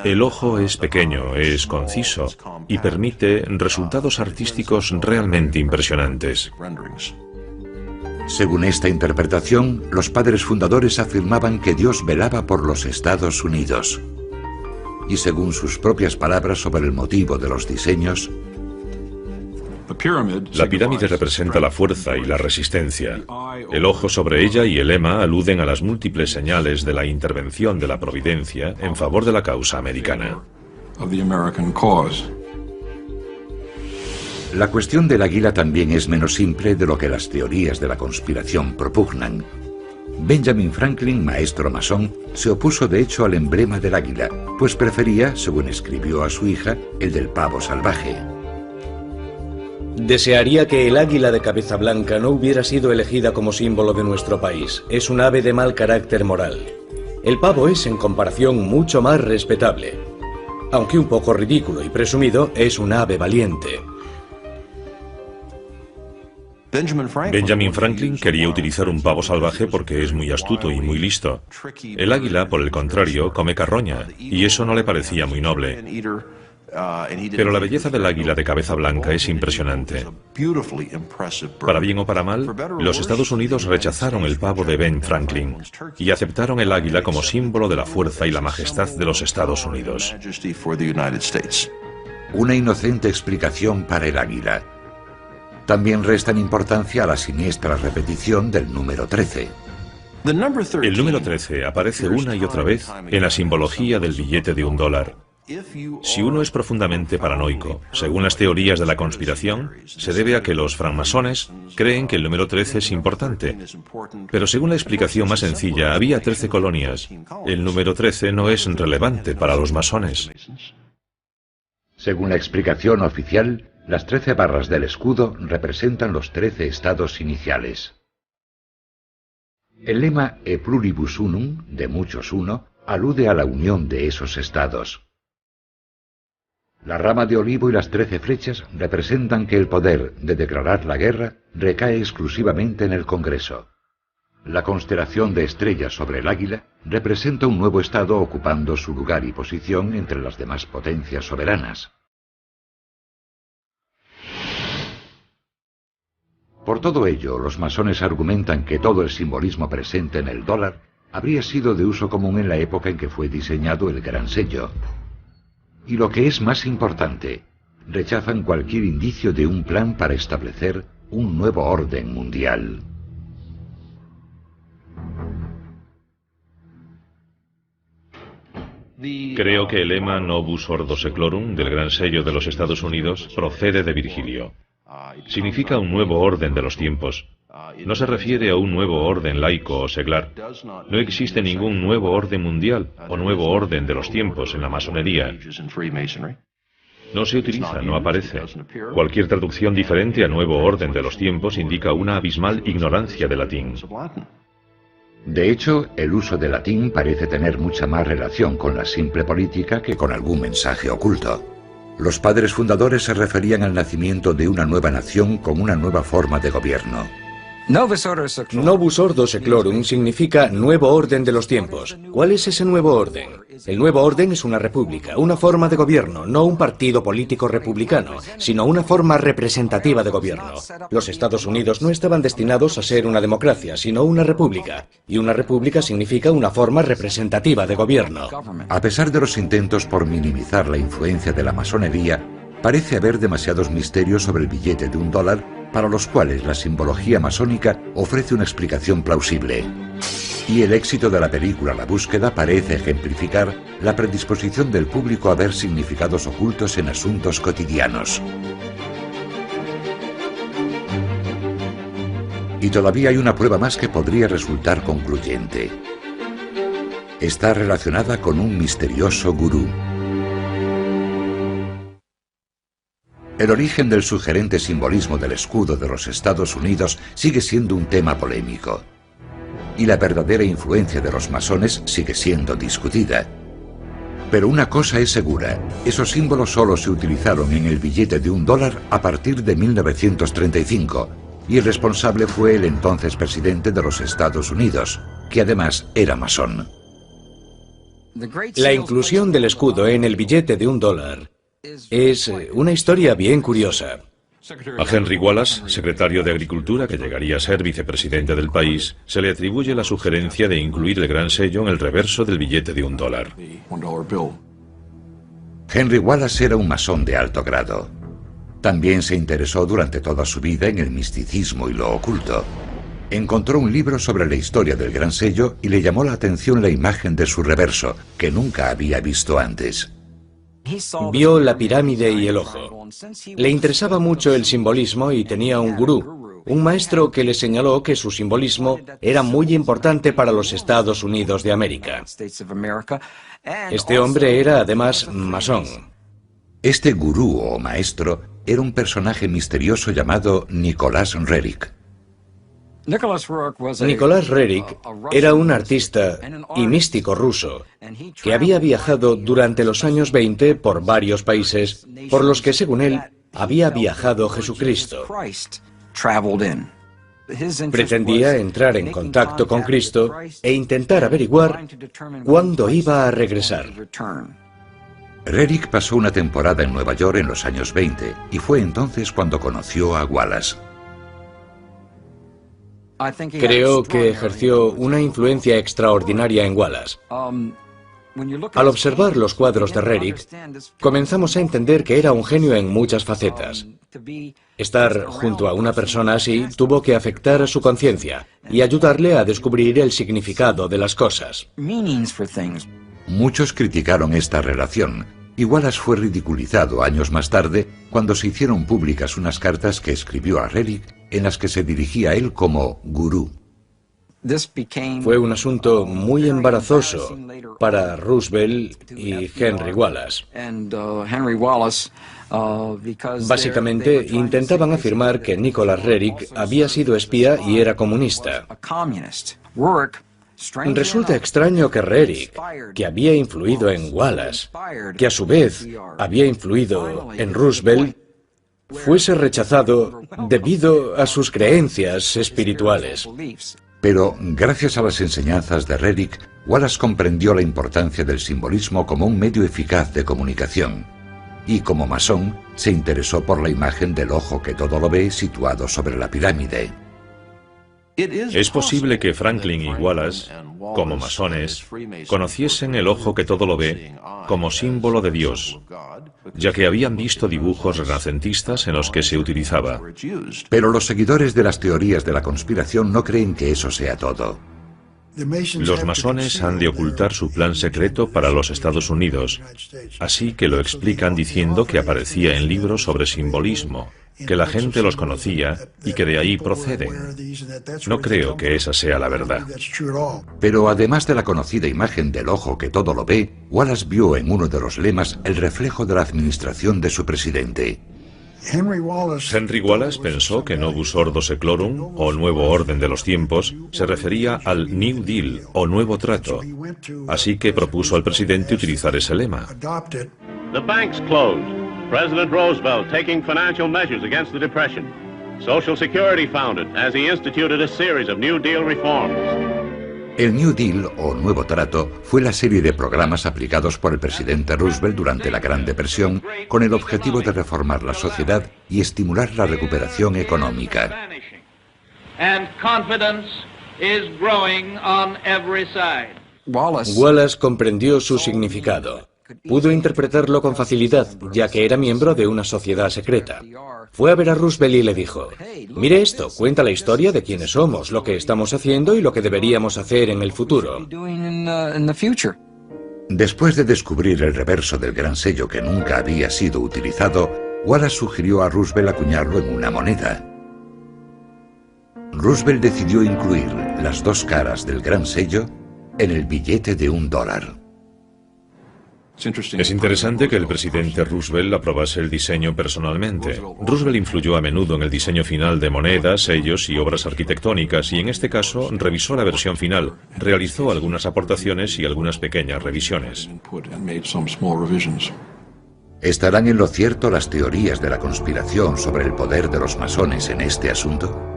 el ojo es pequeño, es conciso y permite resultados artísticos realmente impresionantes. Según esta interpretación, los padres fundadores afirmaban que Dios velaba por los Estados Unidos. Y según sus propias palabras sobre el motivo de los diseños, la pirámide representa la fuerza y la resistencia. El ojo sobre ella y el lema aluden a las múltiples señales de la intervención de la providencia en favor de la causa americana. La cuestión del águila también es menos simple de lo que las teorías de la conspiración propugnan. Benjamin Franklin, maestro masón, se opuso de hecho al emblema del águila, pues prefería, según escribió a su hija, el del pavo salvaje. Desearía que el águila de cabeza blanca no hubiera sido elegida como símbolo de nuestro país. Es un ave de mal carácter moral. El pavo es, en comparación, mucho más respetable. Aunque un poco ridículo y presumido, es un ave valiente. Benjamin Franklin quería utilizar un pavo salvaje porque es muy astuto y muy listo. El águila, por el contrario, come carroña, y eso no le parecía muy noble. Pero la belleza del águila de cabeza blanca es impresionante. Para bien o para mal, los Estados Unidos rechazaron el pavo de Ben Franklin y aceptaron el águila como símbolo de la fuerza y la majestad de los Estados Unidos. Una inocente explicación para el águila. También restan importancia a la siniestra repetición del número 13. El número 13 aparece una y otra vez en la simbología del billete de $1. Si uno es profundamente paranoico, según las teorías de la conspiración, se debe a que los francmasones creen que el número 13 es importante. Pero según la explicación más sencilla, había 13 colonias. El número 13 no es relevante para los masones. Según la explicación oficial, las 13 barras del escudo representan los 13 estados iniciales. El lema E pluribus unum, de muchos uno, alude a la unión de esos estados. La rama de olivo y las 13 flechas representan que el poder de declarar la guerra recae exclusivamente en el Congreso. La constelación de estrellas sobre el águila representa un nuevo estado ocupando su lugar y posición entre las demás potencias soberanas. Por todo ello, los masones argumentan que todo el simbolismo presente en el dólar habría sido de uso común en la época en que fue diseñado el Gran Sello. Y lo que es más importante, rechazan cualquier indicio de un plan para establecer un nuevo orden mundial. Creo que el lema Novus Ordo Seclorum del Gran Sello de los Estados Unidos procede de Virgilio. Significa un nuevo orden de los tiempos, No se refiere a un nuevo orden laico o seglar. No existe ningún nuevo orden mundial o nuevo orden de los tiempos en la masonería. No se utiliza, no aparece. Cualquier traducción diferente a nuevo orden de los tiempos indica una abismal ignorancia del latín. De hecho, el uso del latín parece tener mucha más relación con la simple política que con algún mensaje oculto. Los padres fundadores se referían al nacimiento de una nueva nación con una nueva forma de gobierno. Novus Ordo Seclorum significa nuevo orden de los tiempos. ¿Cuál es ese nuevo orden? El nuevo orden es una república, una forma de gobierno, no un partido político republicano, sino una forma representativa de gobierno. Los Estados Unidos no estaban destinados a ser una democracia, sino una república. Y una república significa una forma representativa de gobierno. A pesar de los intentos por minimizar la influencia de la masonería, parece haber demasiados misterios sobre el billete de $1 para los cuales la simbología masónica ofrece una explicación plausible. Y el éxito de la película La Búsqueda parece ejemplificar la predisposición del público a ver significados ocultos en asuntos cotidianos. Y todavía hay una prueba más que podría resultar concluyente. Está relacionada con un misterioso gurú. El origen del sugerente simbolismo del escudo de los Estados Unidos sigue siendo un tema polémico. Y la verdadera influencia de los masones sigue siendo discutida. Pero una cosa es segura, esos símbolos solo se utilizaron en el billete de $1 a partir de 1935, y el responsable fue el entonces presidente de los Estados Unidos, que además era masón. La inclusión del escudo en el billete de $1 es una historia bien curiosa. A Henry Wallace, secretario de Agricultura que llegaría a ser vicepresidente del país, se le atribuye la sugerencia de incluir el gran sello en el reverso del billete de $1. Henry Wallace era un masón de alto grado. También se interesó durante toda su vida en el misticismo y lo oculto. Encontró un libro sobre la historia del gran sello y le llamó la atención la imagen de su reverso, que nunca había visto antes. Vio la pirámide y el ojo. Le interesaba mucho el simbolismo y tenía un gurú, un maestro que le señaló que su simbolismo era muy importante para los Estados Unidos de América. Este hombre era además masón. Este gurú o maestro era un personaje misterioso llamado Nicholas Roerich. Nicholas Roerich era un artista y místico ruso que había viajado durante los años 20 por varios países por los que, según él, había viajado Jesucristo. Pretendía entrar en contacto con Cristo e intentar averiguar cuándo iba a regresar. Roerich pasó una temporada en Nueva York en los años 20 y fue entonces cuando conoció a Wallace. Creo que ejerció una influencia extraordinaria en Wallace. Al observar los cuadros de Roerich, comenzamos a entender que era un genio en muchas facetas. Estar junto a una persona así tuvo que afectar a su conciencia y ayudarle a descubrir el significado de las cosas. Muchos criticaron esta relación, y Wallace fue ridiculizado años más tarde cuando se hicieron públicas unas cartas que escribió a Roerich en las que se dirigía a él como gurú. Fue un asunto muy embarazoso para Roosevelt y Henry Wallace. Básicamente, intentaban afirmar que Nicholas Roerich había sido espía y era comunista. Resulta extraño que Roerich, que había influido en Wallace, que a su vez había influido en Roosevelt, fuese rechazado debido a sus creencias espirituales. Pero, gracias a las enseñanzas de Roerich, Wallace comprendió la importancia del simbolismo como un medio eficaz de comunicación. Y como masón, se interesó por la imagen del ojo que todo lo ve situado sobre la pirámide. Es posible que Franklin y Wallace, como masones, conociesen el ojo que todo lo ve como símbolo de Dios, ya que habían visto dibujos renacentistas en los que se utilizaba. Pero los seguidores de las teorías de la conspiración no creen que eso sea todo. Los masones han de ocultar su plan secreto para los Estados Unidos, así que lo explican diciendo que aparecía en libros sobre simbolismo, que la gente los conocía y que de ahí proceden. No creo que esa sea la verdad. Pero además de la conocida imagen del ojo que todo lo ve, Wallace vio en uno de los lemas el reflejo de la administración de su presidente. Henry Wallace pensó que Novus Ordo Seclorum, o Nuevo Orden de los Tiempos, se refería al New Deal, o Nuevo Trato. Así que propuso al presidente utilizar ese lema. The banks closed. President Roosevelt taking financial measures against the Depression. Social Security founded as he instituted a series of New Deal reforms. El New Deal, o Nuevo Trato, fue la serie de programas aplicados por el presidente Roosevelt durante la Gran Depresión con el objetivo de reformar la sociedad y estimular la recuperación económica. Wallace comprendió su significado. Pudo interpretarlo con facilidad, ya que era miembro de una sociedad secreta. Fue a ver a Roosevelt y le dijo: mire esto, cuenta la historia de quiénes somos, lo que estamos haciendo y lo que deberíamos hacer en el futuro. Después de descubrir el reverso del gran sello que nunca había sido utilizado, Wallace sugirió a Roosevelt acuñarlo en una moneda. Roosevelt decidió incluir las dos caras del gran sello en el billete de $1. Es interesante que el presidente Roosevelt aprobase el diseño personalmente. Roosevelt influyó a menudo en el diseño final de monedas, sellos y obras arquitectónicas, y en este caso revisó la versión final, realizó algunas aportaciones y algunas pequeñas revisiones. ¿Estarán en lo cierto las teorías de la conspiración sobre el poder de los masones en este asunto?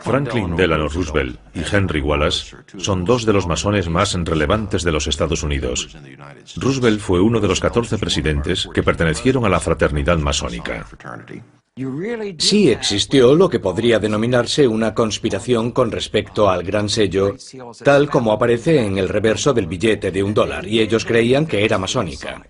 Franklin Delano Roosevelt y Henry Wallace son dos de los masones más relevantes de los Estados Unidos. Roosevelt fue uno de los 14 presidentes que pertenecieron a la fraternidad masónica. Sí existió lo que podría denominarse una conspiración con respecto al gran sello, tal como aparece en el reverso del billete de $1, y ellos creían que era masónica.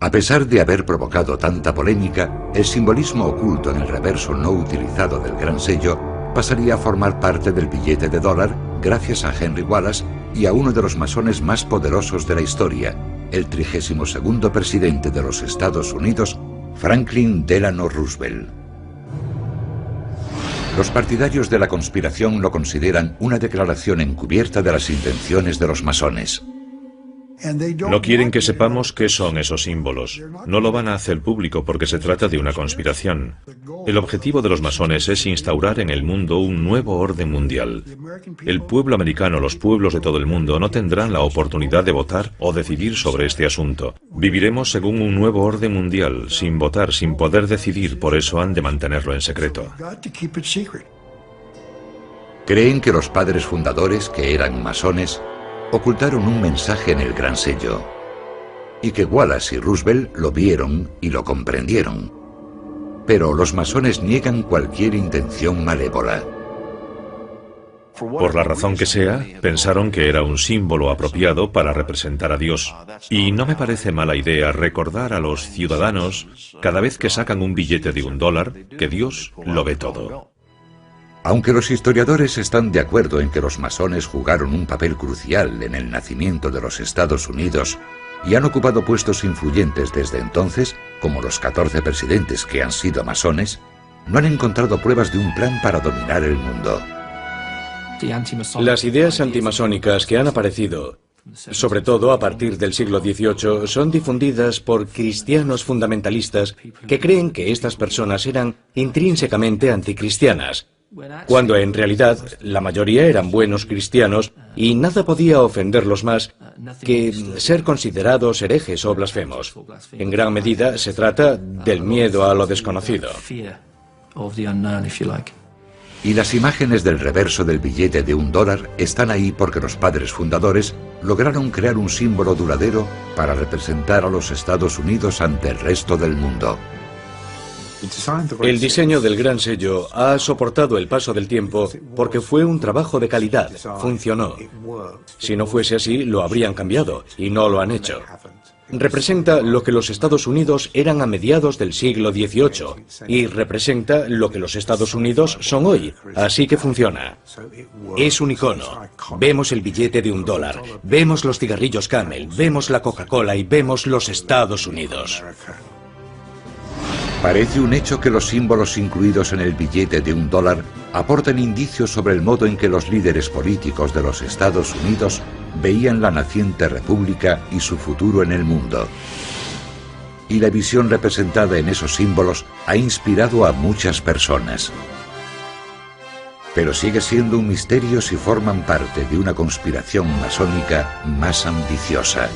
A pesar de haber provocado tanta polémica, el simbolismo oculto en el reverso no utilizado del gran sello pasaría a formar parte del billete de $1 gracias a Henry Wallace y a uno de los masones más poderosos de la historia, el 32º presidente de los Estados Unidos, Franklin Delano Roosevelt. Los partidarios de la conspiración lo consideran una declaración encubierta de las intenciones de los masones. No quieren que sepamos qué son esos símbolos. No lo van a hacer público porque se trata de una conspiración. El objetivo de los masones es instaurar en el mundo un nuevo orden mundial. El pueblo americano, los pueblos de todo el mundo, no tendrán la oportunidad de votar o decidir sobre este asunto. Viviremos según un nuevo orden mundial, sin votar, sin poder decidir, por eso han de mantenerlo en secreto. Creen que los padres fundadores, que eran masones, ocultaron un mensaje en el gran sello, y que Wallace y Roosevelt lo vieron y lo comprendieron. Pero los masones niegan cualquier intención malévola. Por la razón que sea, pensaron que era un símbolo apropiado para representar a Dios. Y no me parece mala idea recordar a los ciudadanos, cada vez que sacan un billete de $1, que Dios lo ve todo. Aunque los historiadores están de acuerdo en que los masones jugaron un papel crucial en el nacimiento de los Estados Unidos y han ocupado puestos influyentes desde entonces, como los 14 presidentes que han sido masones, no han encontrado pruebas de un plan para dominar el mundo. Las ideas antimasónicas que han aparecido, sobre todo a partir del siglo XVIII, son difundidas por cristianos fundamentalistas que creen que estas personas eran intrínsecamente anticristianas, cuando en realidad la mayoría eran buenos cristianos y nada podía ofenderlos más que ser considerados herejes o blasfemos. En gran medida se trata del miedo a lo desconocido. Y las imágenes del reverso del billete de $1 están ahí porque los padres fundadores lograron crear un símbolo duradero para representar a los Estados Unidos ante el resto del mundo. El diseño del gran sello ha soportado el paso del tiempo porque fue un trabajo de calidad, funcionó. Si no fuese así, lo habrían cambiado, y no lo han hecho. Representa lo que los Estados Unidos eran a mediados del siglo XVIII, y representa lo que los Estados Unidos son hoy, así que funciona. Es un icono. Vemos el billete de $1, vemos los cigarrillos Camel, vemos la Coca-Cola y vemos los Estados Unidos. Parece un hecho que los símbolos incluidos en el billete de $1 aportan indicios sobre el modo en que los líderes políticos de los Estados Unidos veían la naciente república y su futuro en el mundo. Y la visión representada en esos símbolos ha inspirado a muchas personas. Pero sigue siendo un misterio si forman parte de una conspiración masónica más ambiciosa.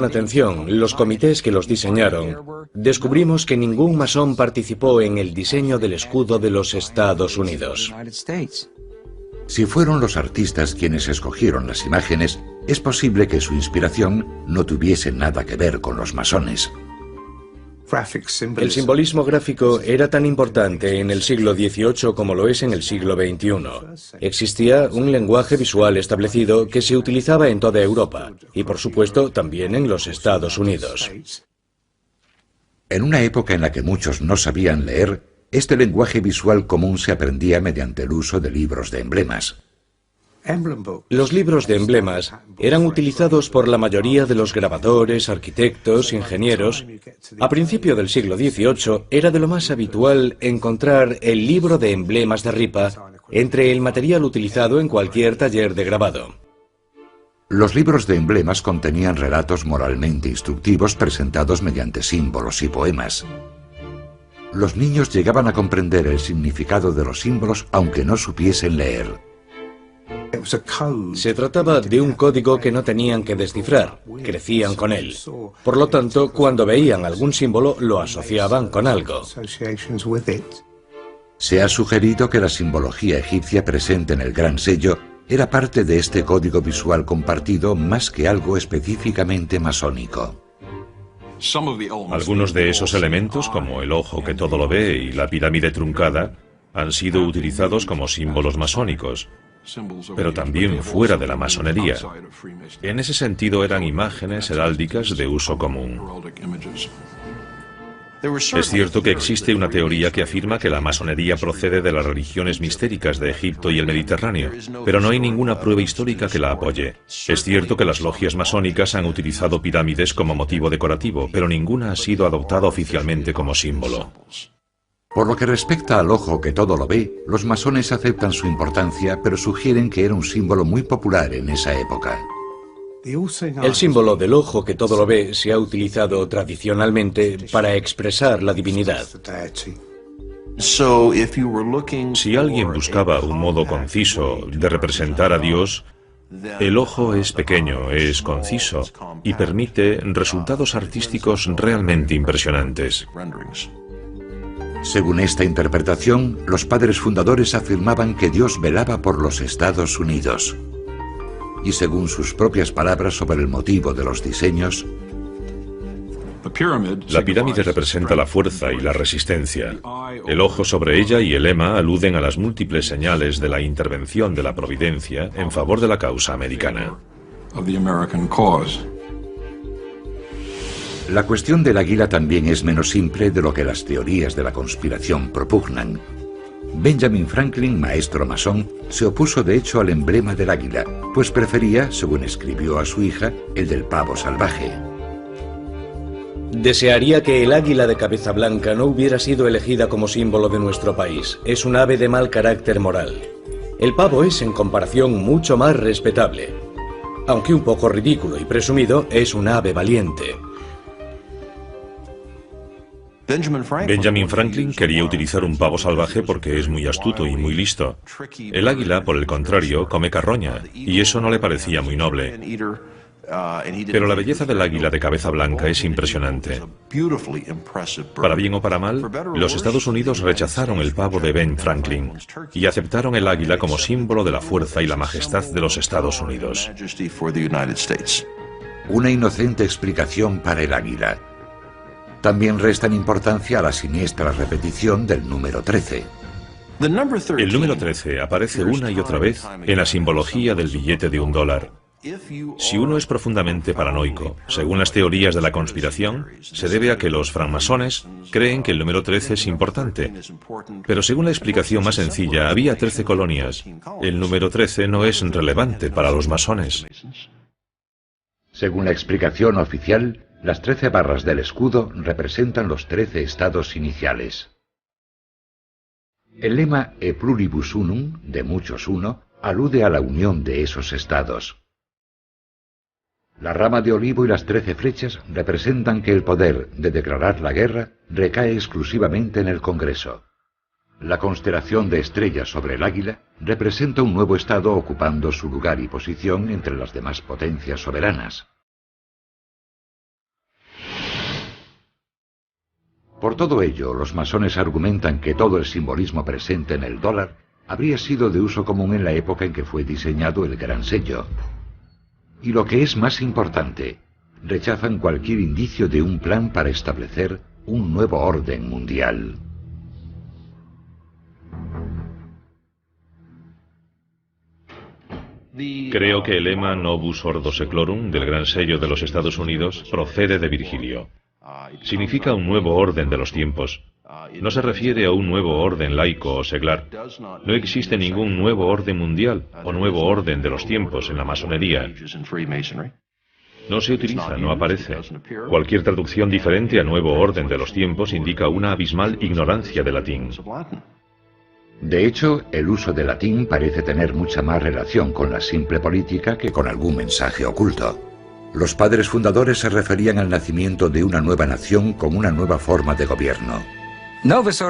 Atención, los comités que los diseñaron, descubrimos que ningún masón participó en el diseño del escudo de los Estados Unidos. Si fueron los artistas quienes escogieron las imágenes, es posible que su inspiración no tuviese nada que ver con los masones. El simbolismo gráfico era tan importante en el siglo XVIII como lo es en el siglo XXI. Existía un lenguaje visual establecido que se utilizaba en toda Europa y, por supuesto, también en los Estados Unidos. En una época en la que muchos no sabían leer, este lenguaje visual común se aprendía mediante el uso de libros de emblemas. Los libros de emblemas eran utilizados por la mayoría de los grabadores, arquitectos, ingenieros. A principio del siglo XVIII era de lo más habitual encontrar el libro de emblemas de ripa entre el material utilizado en cualquier taller de grabado. Los libros de emblemas contenían relatos moralmente instructivos presentados mediante símbolos y poemas. Los niños llegaban a comprender el significado de los símbolos aunque no supiesen leer. Se trataba de un código que no tenían que descifrar, crecían con él. Por lo tanto, cuando veían algún símbolo, lo asociaban con algo. Se ha sugerido que la simbología egipcia presente en el Gran Sello era parte de este código visual compartido más que algo específicamente masónico. Algunos de esos elementos, como el ojo que todo lo ve y la pirámide truncada, han sido utilizados como símbolos masónicos, pero también fuera de la masonería. En ese sentido eran imágenes heráldicas de uso común. Es cierto que existe una teoría que afirma que la masonería procede de las religiones mistéricas de Egipto y el Mediterráneo, pero no hay ninguna prueba histórica que la apoye. Es cierto que las logias masónicas han utilizado pirámides como motivo decorativo, pero ninguna ha sido adoptada oficialmente como símbolo. Por lo que respecta al ojo que todo lo ve, los masones aceptan su importancia, pero sugieren que era un símbolo muy popular en esa época. El símbolo del ojo que todo lo ve se ha utilizado tradicionalmente para expresar la divinidad. Si alguien buscaba un modo conciso de representar a Dios, el ojo es pequeño, es conciso y permite resultados artísticos realmente impresionantes. Según esta interpretación, los padres fundadores afirmaban que Dios velaba por los Estados Unidos. Y según sus propias palabras sobre el motivo de los diseños, la pirámide representa la fuerza y la resistencia. El ojo sobre ella y el lema aluden a las múltiples señales de la intervención de la providencia en favor de la causa americana. La cuestión del águila también es menos simple de lo que las teorías de la conspiración propugnan. Benjamin Franklin, maestro masón, se opuso de hecho al emblema del águila, pues prefería, según escribió a su hija, el del pavo salvaje. Desearía que el águila de cabeza blanca no hubiera sido elegida como símbolo de nuestro país. Es un ave de mal carácter moral. El pavo es, en comparación, mucho más respetable. Aunque un poco ridículo y presumido, es un ave valiente. Benjamin Franklin quería utilizar un pavo salvaje porque es muy astuto y muy listo. El águila, por el contrario, come carroña, y eso no le parecía muy noble. Pero la belleza del águila de cabeza blanca es impresionante. Para bien o para mal, los Estados Unidos rechazaron el pavo de Ben Franklin y aceptaron el águila como símbolo de la fuerza y la majestad de los Estados Unidos. Una inocente explicación para el águila. También restan importancia a la siniestra repetición del número 13. El número 13 aparece una y otra vez en la simbología del billete de $1. Si uno es profundamente paranoico, según las teorías de la conspiración, se debe a que los francmasones creen que el número 13 es importante. Pero según la explicación más sencilla, había 13 colonias. El número 13 no es relevante para los masones. Según la explicación oficial, las 13 barras del escudo representan los 13 estados iniciales. El lema E pluribus unum, de muchos uno, alude a la unión de esos estados. La rama de olivo y las 13 flechas representan que el poder de declarar la guerra recae exclusivamente en el Congreso. La constelación de estrellas sobre el águila representa un nuevo estado ocupando su lugar y posición entre las demás potencias soberanas. Por todo ello, los masones argumentan que todo el simbolismo presente en el dólar habría sido de uso común en la época en que fue diseñado el Gran Sello. Y lo que es más importante, rechazan cualquier indicio de un plan para establecer un nuevo orden mundial. Creo que el lema Novus Ordo Seclorum del Gran Sello de los Estados Unidos procede de Virgilio. Significa un nuevo orden de los tiempos. No se refiere a un nuevo orden laico o seglar. No existe ningún nuevo orden mundial o nuevo orden de los tiempos en la masonería. No se utiliza, no aparece. Cualquier traducción diferente a nuevo orden de los tiempos indica una abismal ignorancia del latín. De hecho, el uso del latín parece tener mucha más relación con la simple política que con algún mensaje oculto. Los padres fundadores se referían al nacimiento de una nueva nación con una nueva forma de gobierno. Novus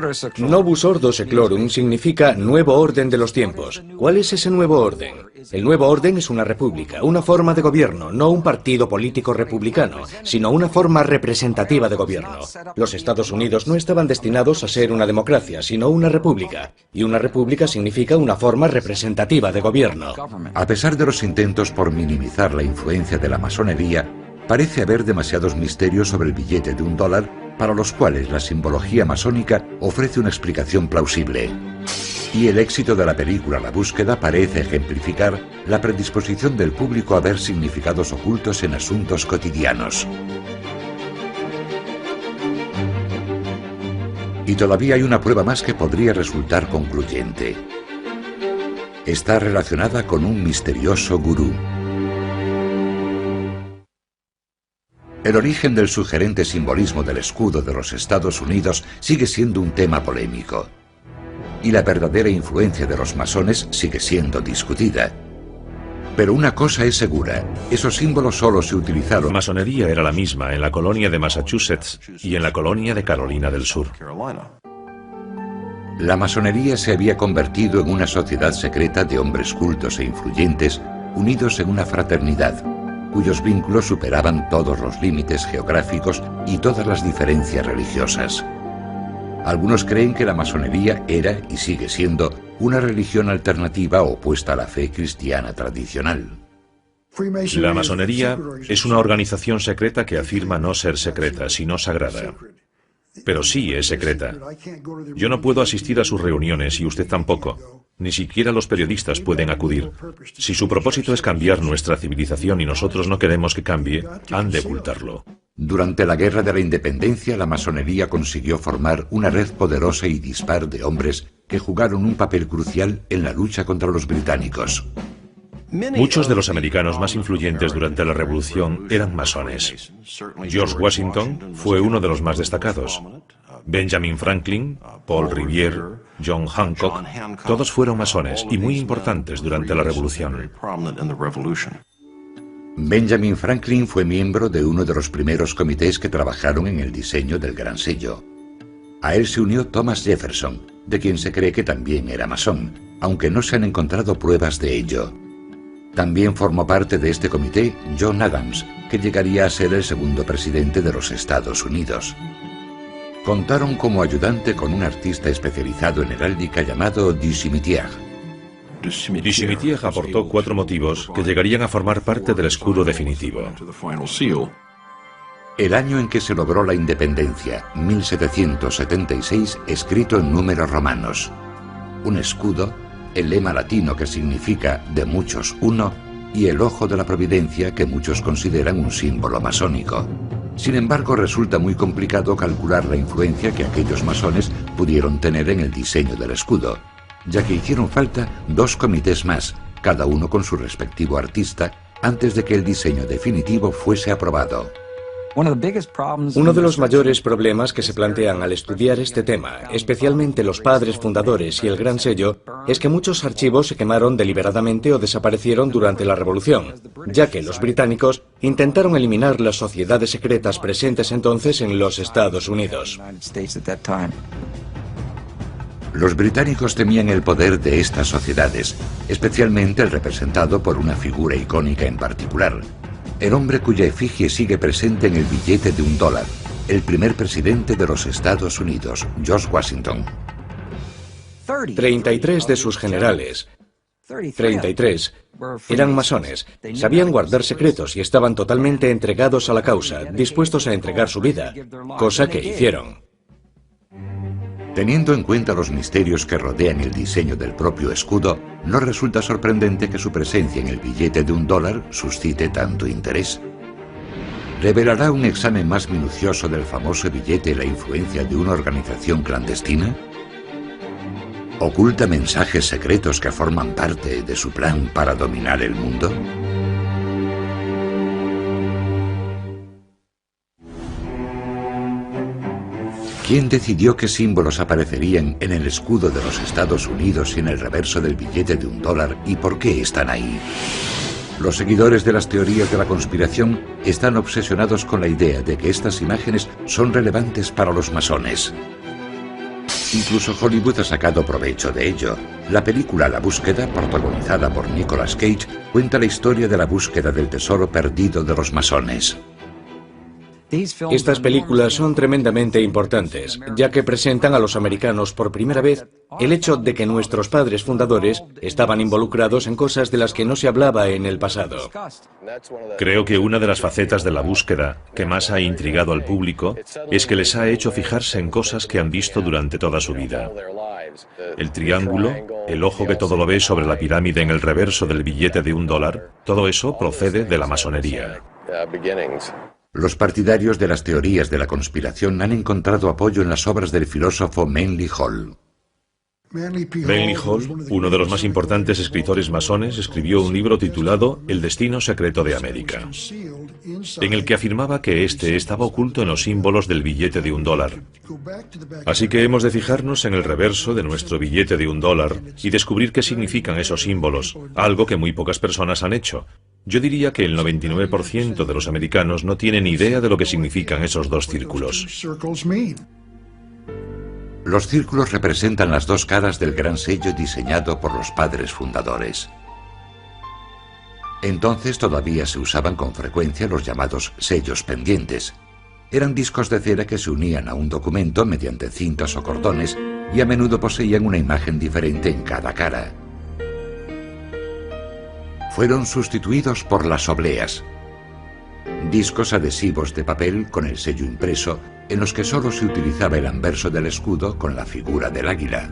Ordo Seclorum significa nuevo orden de los tiempos. ¿Cuál es ese nuevo orden? El nuevo orden es una república, una forma de gobierno, no un partido político republicano, sino una forma representativa de gobierno. Los Estados Unidos no estaban destinados a ser una democracia, sino una república. Y una república significa una forma representativa de gobierno. A pesar de los intentos por minimizar la influencia de la masonería, parece haber demasiados misterios sobre el billete de $1 para los cuales la simbología masónica ofrece una explicación plausible. Y el éxito de la película La Búsqueda parece ejemplificar la predisposición del público a ver significados ocultos en asuntos cotidianos. Y todavía hay una prueba más que podría resultar concluyente. Está relacionada con un misterioso gurú. El origen del sugerente simbolismo del escudo de los Estados Unidos sigue siendo un tema polémico. Y la verdadera influencia de los masones sigue siendo discutida. Pero una cosa es segura, esos símbolos solo se utilizaron. La masonería era la misma en la colonia de Massachusetts y en la colonia de Carolina del Sur. La masonería se había convertido en una sociedad secreta de hombres cultos e influyentes unidos en una fraternidad, cuyos vínculos superaban todos los límites geográficos y todas las diferencias religiosas. Algunos creen que la masonería era y sigue siendo una religión alternativa opuesta a la fe cristiana tradicional. La masonería es una organización secreta que afirma no ser secreta, sino sagrada. Pero sí es secreta. Yo no puedo asistir a sus reuniones y usted tampoco. Ni siquiera los periodistas pueden acudir. Si su propósito es cambiar nuestra civilización y nosotros no queremos que cambie, han de ocultarlo. Durante la Guerra de la Independencia, la masonería consiguió formar una red poderosa y dispar de hombres que jugaron un papel crucial en la lucha contra los británicos. Muchos de los americanos más influyentes durante la Revolución eran masones. George Washington fue uno de los más destacados. Benjamin Franklin, Paul Revere, John Hancock, todos fueron masones y muy importantes durante la Revolución. Benjamin Franklin fue miembro de uno de los primeros comités que trabajaron en el diseño del Gran Sello. A él se unió Thomas Jefferson, de quien se cree que también era masón, aunque no se han encontrado pruebas de ello. También formó parte de este comité John Adams, que llegaría a ser el segundo presidente de los Estados Unidos. Contaron como ayudante con un artista especializado en heráldica llamado Du Cimetière. Du Cimetière aportó 4 motivos que llegarían a formar parte del escudo definitivo. El año en que se logró la independencia, 1776, escrito en números romanos. un escudo, el lema latino que significa de muchos uno y el ojo de la providencia que muchos consideran un símbolo masónico. Sin embargo, resulta muy complicado calcular la influencia que aquellos masones pudieron tener en el diseño del escudo, ya que hicieron falta 2 comités más, cada uno con su respectivo artista, antes de que el diseño definitivo fuese aprobado. Uno de los mayores problemas que se plantean al estudiar este tema, especialmente los padres fundadores y el Gran Sello, es que muchos archivos se quemaron deliberadamente o desaparecieron durante la Revolución, ya que los británicos intentaron eliminar las sociedades secretas presentes entonces en los Estados Unidos. Los británicos temían el poder de estas sociedades, especialmente el representado por una figura icónica en particular, el hombre cuya efigie sigue presente en el billete de $1, el primer presidente de los Estados Unidos, George Washington. 33 de sus generales, 33, eran masones, sabían guardar secretos y estaban totalmente entregados a la causa, dispuestos a entregar su vida, cosa que hicieron. Teniendo en cuenta los misterios que rodean el diseño del propio escudo, no resulta sorprendente que su presencia en el billete de $1 suscite tanto interés. ¿Revelará un examen más minucioso del famoso billete la influencia de una organización clandestina? ¿Oculta mensajes secretos que forman parte de su plan para dominar el mundo? ¿Quién decidió qué símbolos aparecerían en el escudo de los Estados Unidos y en el reverso del billete de $1 y por qué están ahí? Los seguidores de las teorías de la conspiración están obsesionados con la idea de que estas imágenes son relevantes para los masones. Incluso Hollywood ha sacado provecho de ello. La película La Búsqueda, protagonizada por Nicolas Cage, cuenta la historia de la búsqueda del tesoro perdido de los masones. Estas películas son tremendamente importantes, ya que presentan a los americanos por primera vez el hecho de que nuestros padres fundadores estaban involucrados en cosas de las que no se hablaba en el pasado. Creo que una de las facetas de La Búsqueda que más ha intrigado al público es que les ha hecho fijarse en cosas que han visto durante toda su vida. El triángulo, el ojo que todo lo ve sobre la pirámide en el reverso del billete de $1, todo eso procede de la masonería. Los partidarios de las teorías de la conspiración han encontrado apoyo en las obras del filósofo Manly Hall. Manly Hall, uno de los más importantes escritores masones, escribió un libro titulado El destino secreto de América, en el que afirmaba que este estaba oculto en los símbolos del billete de $1. Así que hemos de fijarnos en el reverso de nuestro billete de $1 y descubrir qué significan esos símbolos, algo que muy pocas personas han hecho. Yo diría que el 99% de los americanos no tienen idea de lo que significan esos 2 círculos. Los círculos representan las 2 caras del gran sello diseñado por los padres fundadores. Entonces todavía se usaban con frecuencia los llamados sellos pendientes. Eran discos de cera que se unían a un documento mediante cintas o cordones y a menudo poseían una imagen diferente en cada cara. Fueron sustituidos por las obleas, discos adhesivos de papel con el sello impreso, en los que solo se utilizaba el anverso del escudo con la figura del águila.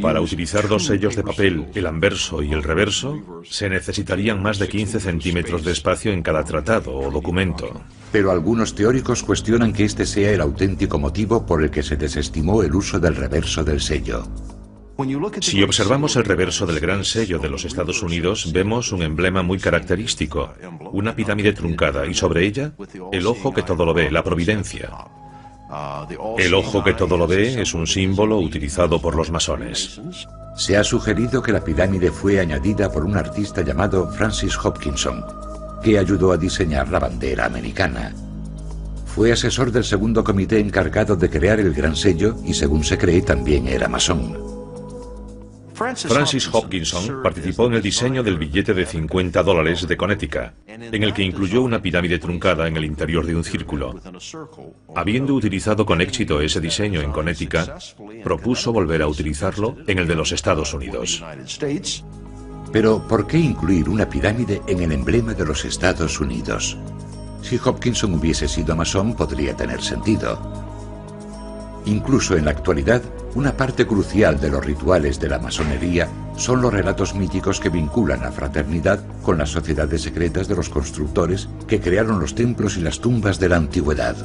Para utilizar 2 sellos de papel, el anverso y el reverso, se necesitarían más de 15 centímetros de espacio en cada tratado o documento. Pero algunos teóricos cuestionan que este sea el auténtico motivo por el que se desestimó el uso del reverso del sello. Si observamos el reverso del Gran Sello de los Estados Unidos, vemos un emblema muy característico, una pirámide truncada y sobre ella, el ojo que todo lo ve, la providencia. El ojo que todo lo ve es un símbolo utilizado por los masones. Se ha sugerido que la pirámide fue añadida por un artista llamado Francis Hopkinson, que ayudó a diseñar la bandera americana. Fue asesor del segundo comité encargado de crear el Gran Sello y, según se cree, también era masón. Francis Hopkinson participó en el diseño del billete de $50 de Connecticut, en el que incluyó una pirámide truncada en el interior de un círculo. Habiendo utilizado con éxito ese diseño en Connecticut, propuso volver a utilizarlo en el de los Estados Unidos. Pero, ¿por qué incluir una pirámide en el emblema de los Estados Unidos? Si Hopkinson hubiese sido masón, podría tener sentido. Incluso en la actualidad, una parte crucial de los rituales de la masonería son los relatos míticos que vinculan la fraternidad con las sociedades secretas de los constructores que crearon los templos y las tumbas de la antigüedad.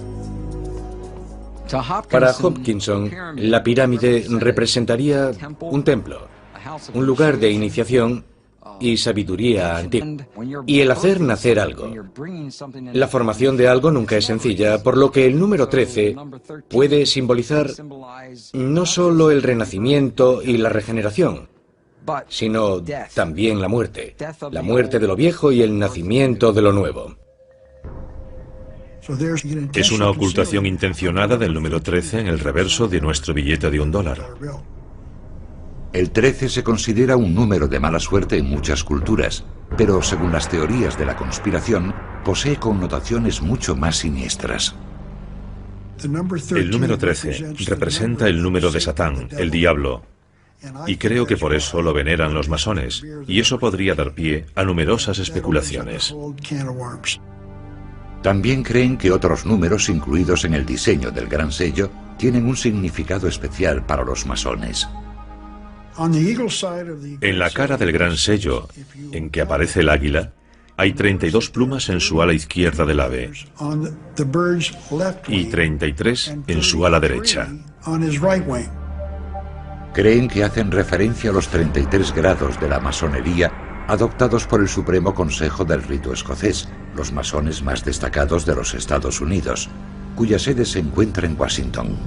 Para Hopkinson, la pirámide representaría un templo, un lugar de iniciación y sabiduría antigua, y el hacer nacer algo. La formación de algo nunca es sencilla, por lo que el número 13 puede simbolizar no solo el renacimiento y la regeneración, sino también la muerte de lo viejo y el nacimiento de lo nuevo. Es una ocultación intencionada del número 13 en el reverso de nuestro billete de $1. El 13 se considera un número de mala suerte en muchas culturas, pero según las teorías de la conspiración, posee connotaciones mucho más siniestras. El número 13 representa el número de Satán, el diablo, y creo que por eso lo veneran los masones, y eso podría dar pie a numerosas especulaciones. También creen que otros números incluidos en el diseño del gran sello tienen un significado especial para los masones. En la cara del gran sello, en que aparece el águila, hay 32 plumas en su ala izquierda del ave y 33 en su ala derecha. Creen que hacen referencia a los 33 grados de la masonería adoptados por el Supremo Consejo del Rito Escocés, los masones más destacados de los Estados Unidos, cuya sede se encuentra en Washington.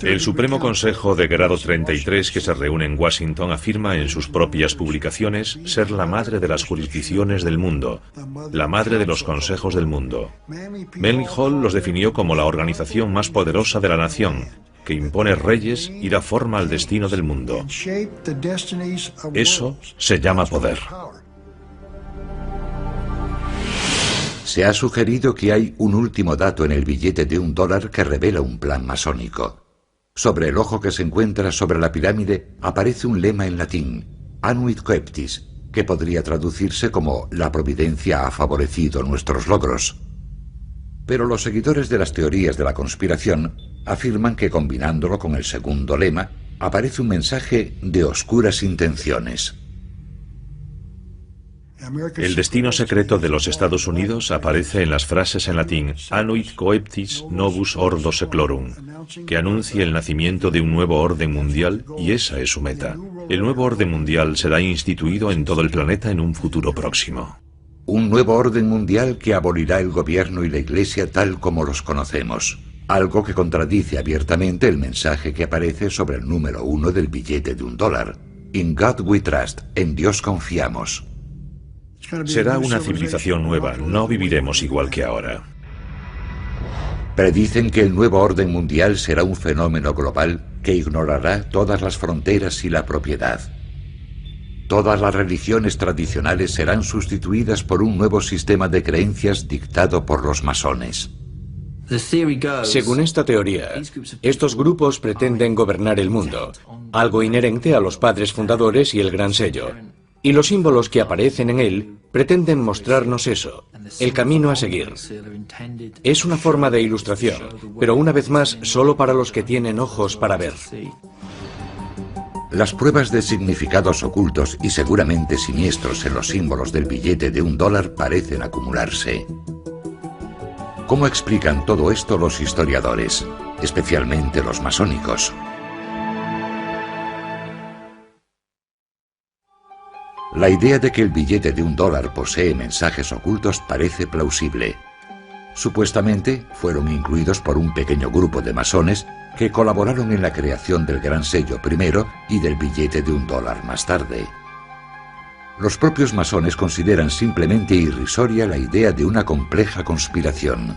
El Supremo Consejo de Grado 33 que se reúne en Washington afirma en sus propias publicaciones ser la madre de las jurisdicciones del mundo, la madre de los consejos del mundo. Manly Hall los definió como la organización más poderosa de la nación, que impone reyes y da forma al destino del mundo. Eso se llama poder. Se ha sugerido que hay un último dato en el billete de $1 que revela un plan masónico. Sobre el ojo que se encuentra sobre la pirámide aparece un lema en latín, Anuit Coeptis, que podría traducirse como la providencia ha favorecido nuestros logros. Pero los seguidores de las teorías de la conspiración afirman que combinándolo con el segundo lema aparece un mensaje de oscuras intenciones. El destino secreto de los Estados Unidos aparece en las frases en latín Anuit Coeptis Novus Ordo Seclorum, que anuncia el nacimiento de un nuevo orden mundial, y esa es su meta. El nuevo orden mundial será instituido en todo el planeta en un futuro próximo. Un nuevo orden mundial que abolirá el gobierno y la Iglesia tal como los conocemos, algo que contradice abiertamente el mensaje que aparece sobre el número 1 del billete de $1. In God we trust, en Dios confiamos. Será una civilización nueva, no viviremos igual que ahora. Predicen que el nuevo orden mundial será un fenómeno global que ignorará todas las fronteras y la propiedad. Todas las religiones tradicionales serán sustituidas por un nuevo sistema de creencias dictado por los masones. Según esta teoría, estos grupos pretenden gobernar el mundo, algo inherente a los padres fundadores y el gran sello. Y los símbolos que aparecen en él pretenden mostrarnos eso, el camino a seguir. Es una forma de ilustración, pero una vez más solo para los que tienen ojos para ver. Las pruebas de significados ocultos y seguramente siniestros en los símbolos del billete de $1 parecen acumularse. ¿Cómo explican todo esto los historiadores, especialmente los masónicos? La idea de que el billete de $1 posee mensajes ocultos parece plausible. Supuestamente fueron incluidos por un pequeño grupo de masones que colaboraron en la creación del gran sello primero y del billete de $1 más tarde. Los propios masones consideran simplemente irrisoria la idea de una compleja conspiración.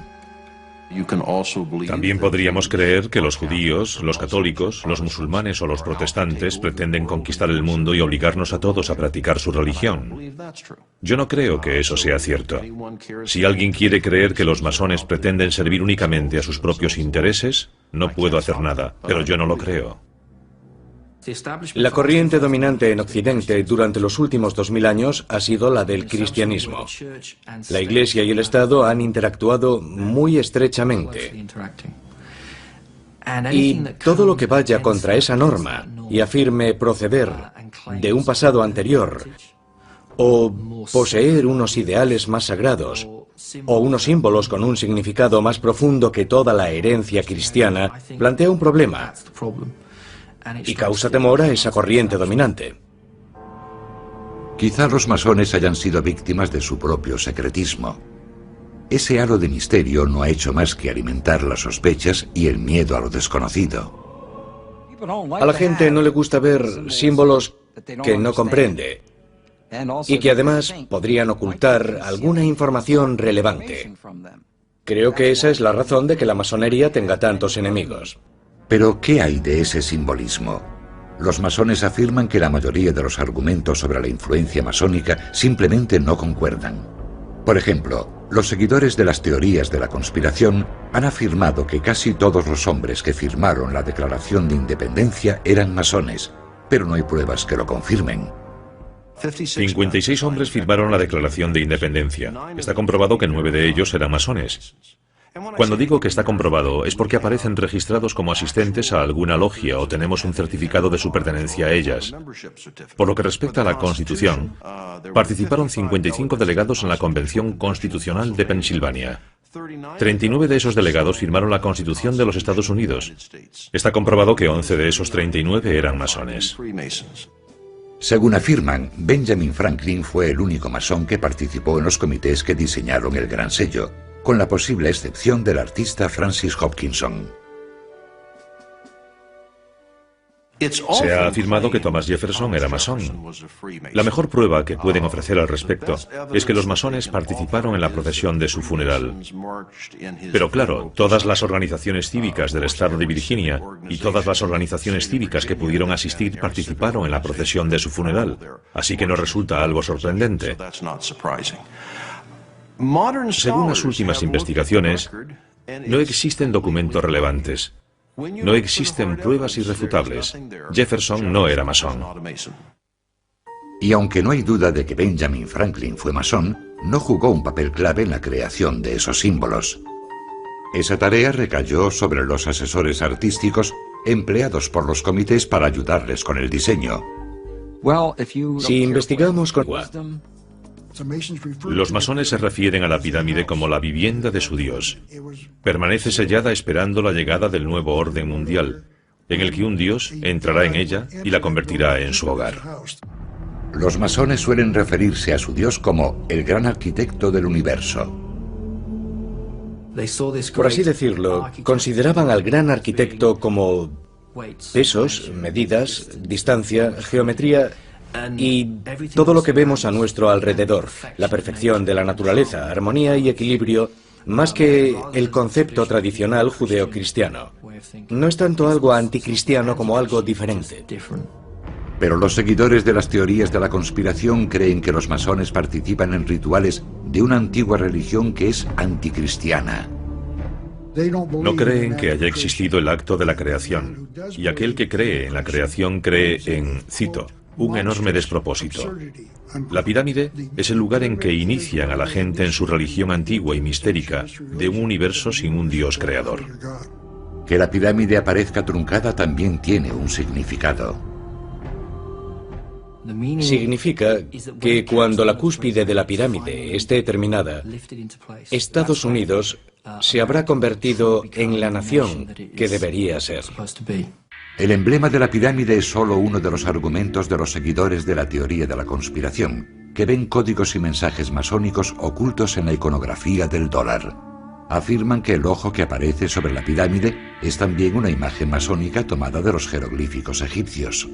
También podríamos creer que los judíos, los católicos, los musulmanes o los protestantes pretenden conquistar el mundo y obligarnos a todos a practicar su religión. Yo no creo que eso sea cierto. Si alguien quiere creer que los masones pretenden servir únicamente a sus propios intereses, no puedo hacer nada, pero yo no lo creo. La corriente dominante en Occidente durante los últimos 2000 años ha sido la del cristianismo. La Iglesia y el Estado han interactuado muy estrechamente. Y todo lo que vaya contra esa norma y afirme proceder de un pasado anterior, o poseer unos ideales más sagrados, o unos símbolos con un significado más profundo que toda la herencia cristiana, plantea un problema y causa temor a esa corriente dominante. Quizá los masones hayan sido víctimas de su propio secretismo. Ese halo de misterio no ha hecho más que alimentar las sospechas y el miedo a lo desconocido. A la gente no le gusta ver símbolos que no comprende y que además podrían ocultar alguna información relevante. Creo que esa es la razón de que la masonería tenga tantos enemigos. Pero, ¿qué hay de ese simbolismo? Los masones afirman que la mayoría de los argumentos sobre la influencia masónica simplemente no concuerdan. Por ejemplo, los seguidores de las teorías de la conspiración han afirmado que casi todos los hombres que firmaron la Declaración de Independencia eran masones, pero no hay pruebas que lo confirmen. 56 hombres firmaron la Declaración de Independencia. Está comprobado que 9 de ellos eran masones. Cuando digo que está comprobado es porque aparecen registrados como asistentes a alguna logia o tenemos un certificado de su pertenencia a ellas. Por lo que respecta a la Constitución, participaron 55 delegados en la Convención Constitucional de Pensilvania. 39 de esos delegados firmaron la Constitución de los Estados Unidos. Está comprobado que 11 de esos 39 eran masones. Según afirman, Benjamin Franklin fue el único masón que participó en los comités que diseñaron el Gran Sello, con la posible excepción del artista Francis Hopkinson. Se ha afirmado que Thomas Jefferson era masón. La mejor prueba que pueden ofrecer al respecto es que los masones participaron en la procesión de su funeral. Pero claro, todas las organizaciones cívicas del estado de Virginia y todas las organizaciones cívicas que pudieron asistir participaron en la procesión de su funeral, así que no resulta algo sorprendente. Según las últimas investigaciones, no existen documentos relevantes. No existen pruebas irrefutables. Jefferson no era masón. Y aunque no hay duda de que Benjamin Franklin fue masón, no jugó un papel clave en la creación de esos símbolos. Esa tarea recayó sobre los asesores artísticos empleados por los comités para ayudarles con el diseño. Si investigamos con los masones se refieren a la pirámide como la vivienda de su Dios. Permanece sellada esperando la llegada del nuevo orden mundial, en el que un Dios entrará en ella y la convertirá en su hogar. Los masones suelen referirse a su Dios como el gran arquitecto del universo. Por así decirlo, consideraban al gran arquitecto como pesos, medidas, distancia, geometría y todo lo que vemos a nuestro alrededor, la perfección de la naturaleza, armonía y equilibrio, más que el concepto tradicional judeocristiano. No es tanto algo anticristiano como algo diferente. Pero los seguidores de las teorías de la conspiración creen que los masones participan en rituales de una antigua religión que es anticristiana. No creen que haya existido el acto de la creación, y aquel que cree en la creación cree en, cito, un enorme despropósito. La pirámide es el lugar en que inician a la gente en su religión antigua y mistérica de un universo sin un Dios creador. Que la pirámide aparezca truncada también tiene un significado. Significa que cuando la cúspide de la pirámide esté terminada, Estados Unidos se habrá convertido en la nación que debería ser. El emblema de la pirámide es solo uno de los argumentos de los seguidores de la teoría de la conspiración, que ven códigos y mensajes masónicos ocultos en la iconografía del dólar. Afirman que el ojo que aparece sobre la pirámide es también una imagen masónica tomada de los jeroglíficos egipcios.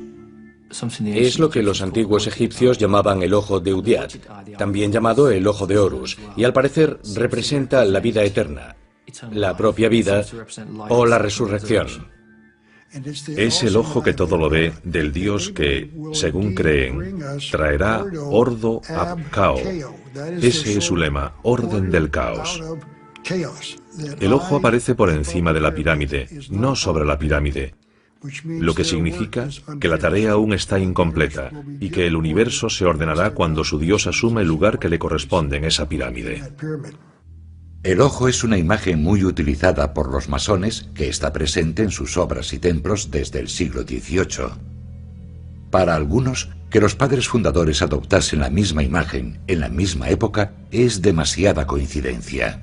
Es lo que los antiguos egipcios llamaban el ojo de Udiat, también llamado el ojo de Horus, y al parecer representa la vida eterna, la propia vida o la resurrección. Es el ojo que todo lo ve del Dios que, según creen, traerá ordo ab cao. Ese es su lema, orden del caos. El ojo aparece por encima de la pirámide, no sobre la pirámide, lo que significa que la tarea aún está incompleta y que el universo se ordenará cuando su Dios asuma el lugar que le corresponde en esa pirámide. El ojo es una imagen muy utilizada por los masones que está presente en sus obras y templos desde el siglo XVIII. Para algunos, que los padres fundadores adoptasen la misma imagen en la misma época es demasiada coincidencia.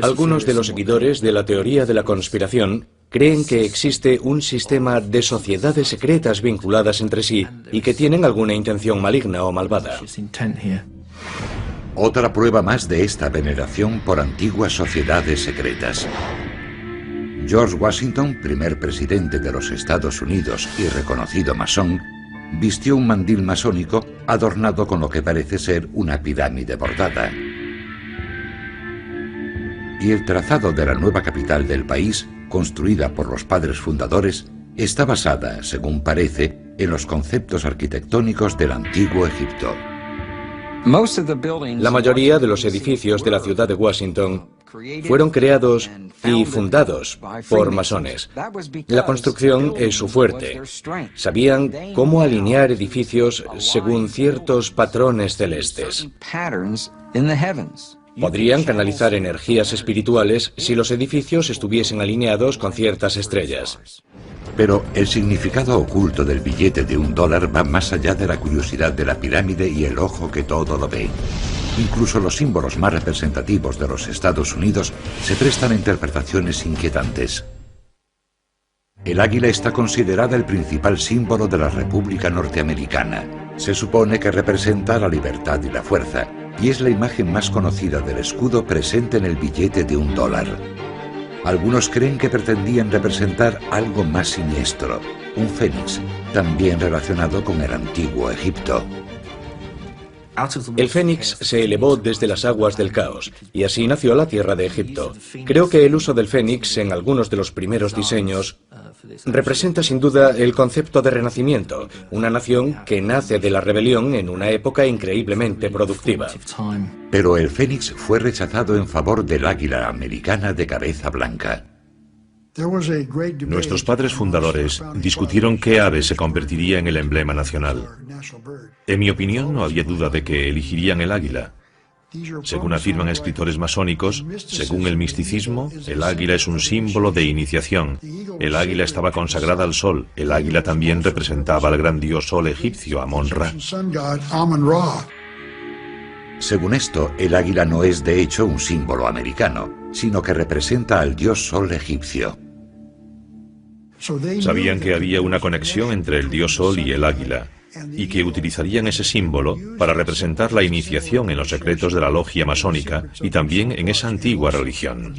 Algunos de los seguidores de la teoría de la conspiración creen que existe un sistema de sociedades secretas vinculadas entre sí y que tienen alguna intención maligna o malvada. Otra prueba más de esta veneración por antiguas sociedades secretas. George Washington, primer presidente de los Estados Unidos y reconocido masón, vistió un mandil masónico adornado con lo que parece ser una pirámide bordada. Y el trazado de la nueva capital del país, construida por los padres fundadores, está basada, según parece, en los conceptos arquitectónicos del antiguo Egipto. La mayoría de los edificios de la ciudad de Washington fueron creados y fundados por masones. La construcción es su fuerte. Sabían cómo alinear edificios según ciertos patrones celestes. Podrían canalizar energías espirituales si los edificios estuviesen alineados con ciertas estrellas. Pero el significado oculto del billete de $1 va más allá de la curiosidad de la pirámide y el ojo que todo lo ve. Incluso los símbolos más representativos de los Estados Unidos se prestan a interpretaciones inquietantes. El águila está considerada el principal símbolo de la República Norteamericana. Se supone que representa la libertad y la fuerza, y es la imagen más conocida del escudo presente en el billete de $1. Algunos creen que pretendían representar algo más siniestro, un fénix, también relacionado con el antiguo Egipto. El fénix se elevó desde las aguas del caos, y así nació la tierra de Egipto. Creo que el uso del fénix en algunos de los primeros diseños representa sin duda el concepto de renacimiento, una nación que nace de la rebelión en una época increíblemente productiva. Pero el fénix fue rechazado en favor del águila americana de cabeza blanca. Nuestros padres fundadores discutieron qué ave se convertiría en el emblema nacional. En mi opinión, no había duda de que elegirían el águila. Según afirman escritores masónicos, según el misticismo, el águila es un símbolo de iniciación. El águila estaba consagrada al sol. El águila también representaba al gran dios sol egipcio, Amon-Ra. Según esto, el águila no es de hecho un símbolo americano, sino que representa al dios sol egipcio. Sabían que había una conexión entre el dios sol y el águila, y que utilizarían ese símbolo para representar la iniciación en los secretos de la logia masónica y también en esa antigua religión.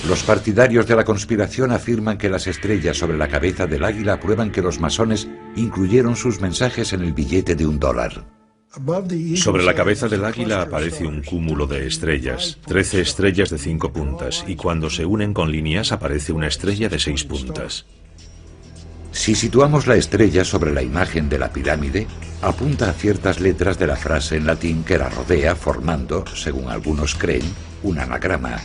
Los partidarios de la conspiración afirman que las estrellas sobre la cabeza del águila prueban que los masones incluyeron sus mensajes en el billete de $1. Sobre la cabeza del águila aparece un cúmulo de estrellas, 13 estrellas de 5 puntas, y cuando se unen con líneas aparece una estrella de 6 puntas. Si situamos la estrella sobre la imagen de la pirámide, apunta a ciertas letras de la frase en latín que la rodea, formando, según algunos creen, un anagrama.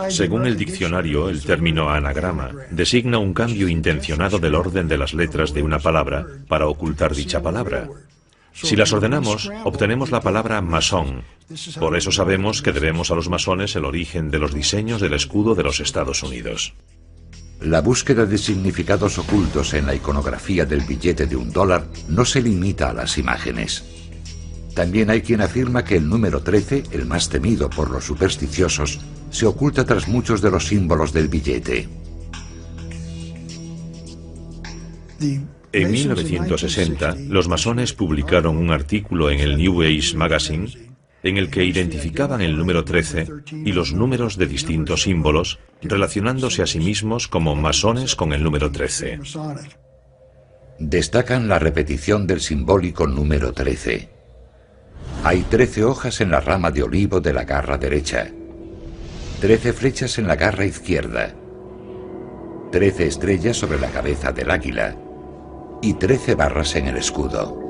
Según el diccionario, el término anagrama designa un cambio intencionado del orden de las letras de una palabra para ocultar dicha palabra. Si las ordenamos, obtenemos la palabra masón. Por eso sabemos que debemos a los masones el origen de los diseños del escudo de los Estados Unidos. La búsqueda de significados ocultos en la iconografía del billete de $1 no se limita a las imágenes. También hay quien afirma que el número 13, el más temido por los supersticiosos, se oculta tras muchos de los símbolos del billete. En 1960, los masones publicaron un artículo en el New Age Magazine en el que identificaban el número 13 y los números de distintos símbolos, relacionándose a sí mismos como masones con el número 13. Destacan la repetición del simbólico número 13. Hay 13 hojas en la rama de olivo de la garra derecha, 13 flechas en la garra izquierda, 13 estrellas sobre la cabeza del águila y 13 barras en el escudo.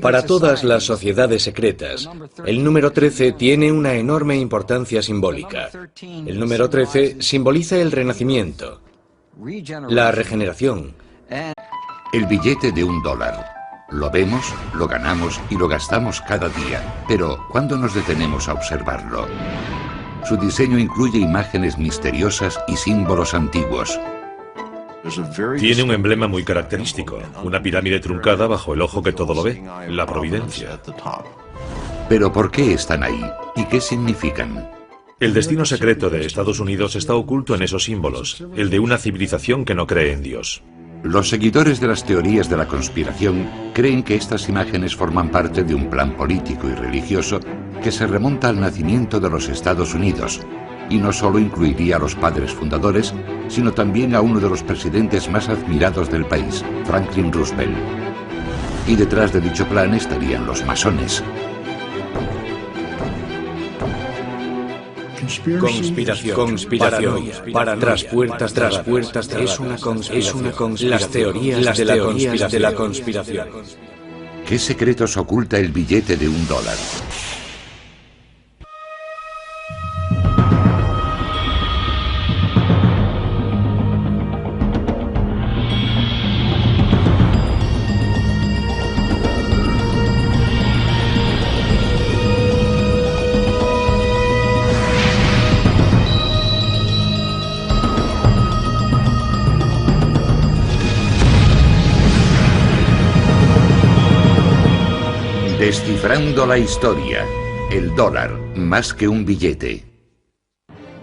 Para todas las sociedades secretas, el número 13 tiene una enorme importancia simbólica. El número 13 simboliza el renacimiento, la regeneración. El billete de $1. Lo vemos, lo ganamos y lo gastamos cada día. Pero, ¿cuándo nos detenemos a observarlo? Su diseño incluye imágenes misteriosas y símbolos antiguos. Tiene un emblema muy característico, una pirámide truncada bajo el ojo que todo lo ve, la providencia. Pero ¿por qué están ahí? ¿Y qué significan? El destino secreto de Estados Unidos está oculto en esos símbolos, el de una civilización que no cree en Dios. Los seguidores de las teorías de la conspiración creen que estas imágenes forman parte de un plan político y religioso que se remonta al nacimiento de los Estados Unidos, y no solo incluiría a los padres fundadores, sino también a uno de los presidentes más admirados del país, Franklin Roosevelt. Y detrás de dicho plan estarían los masones. Conspiración. Para tras puertas, es una conspiración. Las teorías de la conspiración. ¿Qué secretos oculta el billete de $1? Descifrando la historia, el dólar más que un billete.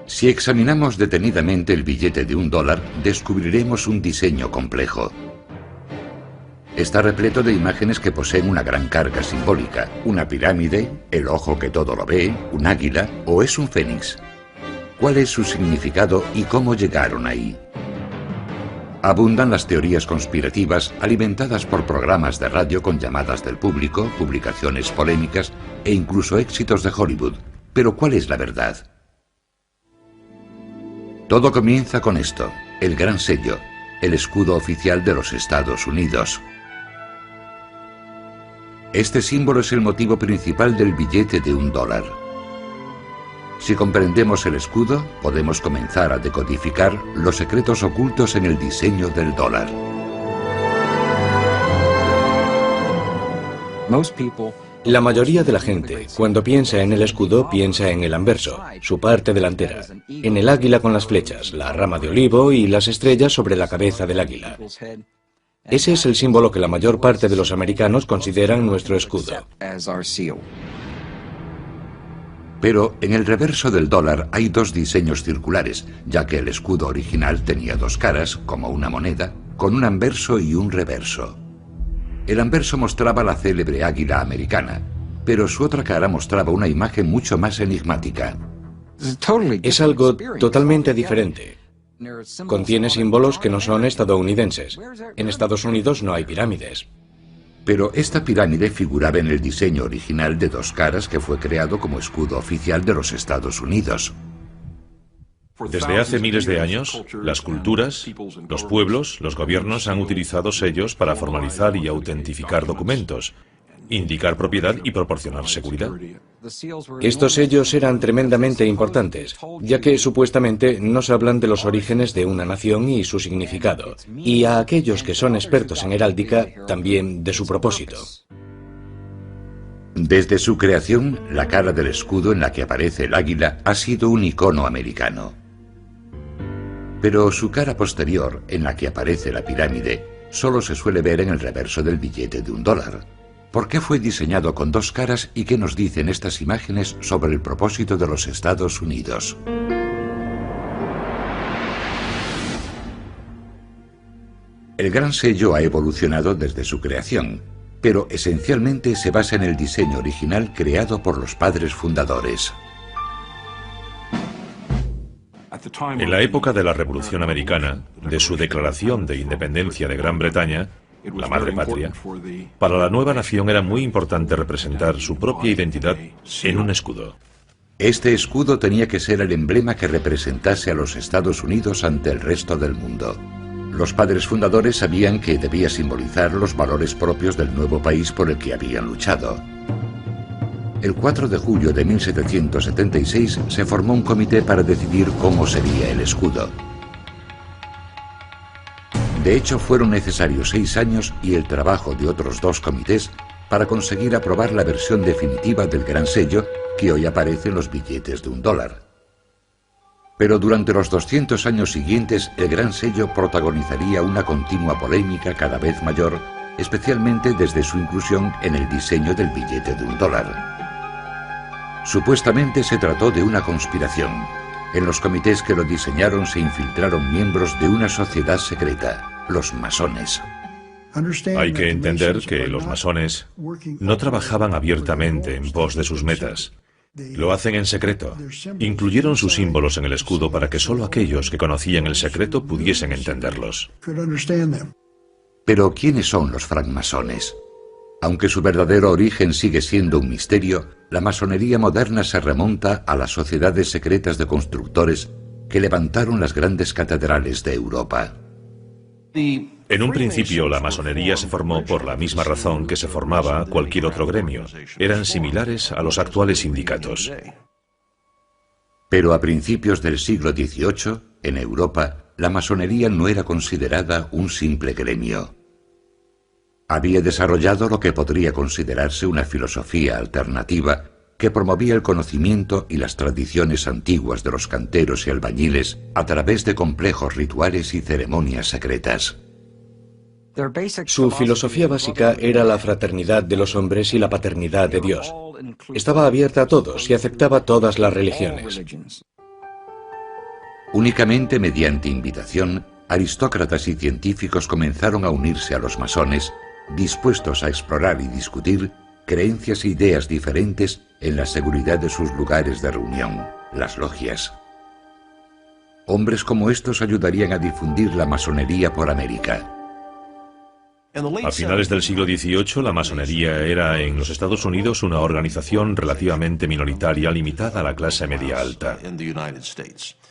Si examinamos detenidamente el billete de $1, descubriremos un diseño complejo. Está repleto de imágenes que poseen una gran carga simbólica, una pirámide, el ojo que todo lo ve, un águila o es un fénix. ¿Cuál es su significado y cómo llegaron ahí? Abundan las teorías conspirativas alimentadas por programas de radio con llamadas del público, publicaciones polémicas e incluso éxitos de Hollywood. Pero ¿cuál es la verdad? Todo comienza con esto, el gran sello, el escudo oficial de los Estados Unidos. Este símbolo es el motivo principal del billete de $1. Si comprendemos el escudo, podemos comenzar a decodificar los secretos ocultos en el diseño del dólar. La mayoría de la gente, cuando piensa en el escudo, piensa en el anverso, su parte delantera, en el águila con las flechas, la rama de olivo y las estrellas sobre la cabeza del águila. Ese es el símbolo que la mayor parte de los americanos consideran nuestro escudo. Pero en el reverso del dólar hay dos diseños circulares, ya que el escudo original tenía dos caras, como una moneda, con un anverso y un reverso. El anverso mostraba la célebre águila americana, pero su otra cara mostraba una imagen mucho más enigmática. Es algo totalmente diferente. Contiene símbolos que no son estadounidenses. En Estados Unidos no hay pirámides. Pero esta pirámide figuraba en el diseño original de dos caras que fue creado como escudo oficial de los Estados Unidos. Desde hace miles de años, las culturas, los pueblos, los gobiernos han utilizado sellos para formalizar y autentificar documentos, indicar propiedad y proporcionar seguridad. Estos sellos eran tremendamente importantes, ya que supuestamente nos hablan de los orígenes de una nación y su significado, y a aquellos que son expertos en heráldica, también de su propósito. Desde su creación, la cara del escudo en la que aparece el águila ha sido un icono americano. Pero su cara posterior, en la que aparece la pirámide, solo se suele ver en el reverso del billete de $1. ¿Por qué fue diseñado con dos caras y qué nos dicen estas imágenes sobre el propósito de los Estados Unidos? El gran sello ha evolucionado desde su creación, pero esencialmente se basa en el diseño original creado por los padres fundadores. En la época de la Revolución Americana, de su declaración de independencia de Gran Bretaña, la madre patria, para la nueva nación era muy importante representar su propia identidad en un escudo. Este escudo tenía que ser el emblema que representase a los Estados Unidos ante el resto del mundo. Los padres fundadores sabían que debía simbolizar los valores propios del nuevo país por el que habían luchado. El 4 de julio de 1776 se formó un comité para decidir cómo sería el escudo. De hecho, fueron necesarios 6 años y el trabajo de otros 2 comités para conseguir aprobar la versión definitiva del Gran Sello que hoy aparece en los billetes de $1. Pero durante los 200 años siguientes, el Gran Sello protagonizaría una continua polémica cada vez mayor, especialmente desde su inclusión en el diseño del billete de $1. Supuestamente se trató de una conspiración. En los comités que lo diseñaron se infiltraron miembros de una sociedad secreta, los masones. Hay que entender que los masones no trabajaban abiertamente en pos de sus metas. Lo hacen en secreto. Incluyeron sus símbolos en el escudo para que solo aquellos que conocían el secreto pudiesen entenderlos. Pero, ¿quiénes son los francmasones? Aunque su verdadero origen sigue siendo un misterio, la masonería moderna se remonta a las sociedades secretas de constructores que levantaron las grandes catedrales de Europa. En un principio, la masonería se formó por la misma razón que se formaba cualquier otro gremio. Eran similares a los actuales sindicatos. Pero a principios del siglo XVIII, en Europa, la masonería no era considerada un simple gremio. Había desarrollado lo que podría considerarse una filosofía alternativa que promovía el conocimiento y las tradiciones antiguas de los canteros y albañiles a través de complejos rituales y ceremonias secretas. Su filosofía básica era la fraternidad de los hombres y la paternidad de Dios. Estaba abierta a todos y aceptaba todas las religiones. Únicamente mediante invitación, aristócratas y científicos comenzaron a unirse a los masones, dispuestos a explorar y discutir creencias e ideas diferentes en la seguridad de sus lugares de reunión, las logias. Hombres como estos ayudarían a difundir la masonería por América. A finales del siglo XVIII, la masonería era en los Estados Unidos una organización relativamente minoritaria limitada a la clase media alta.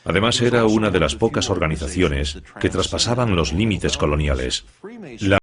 Además, era una de las pocas organizaciones que traspasaban los límites coloniales.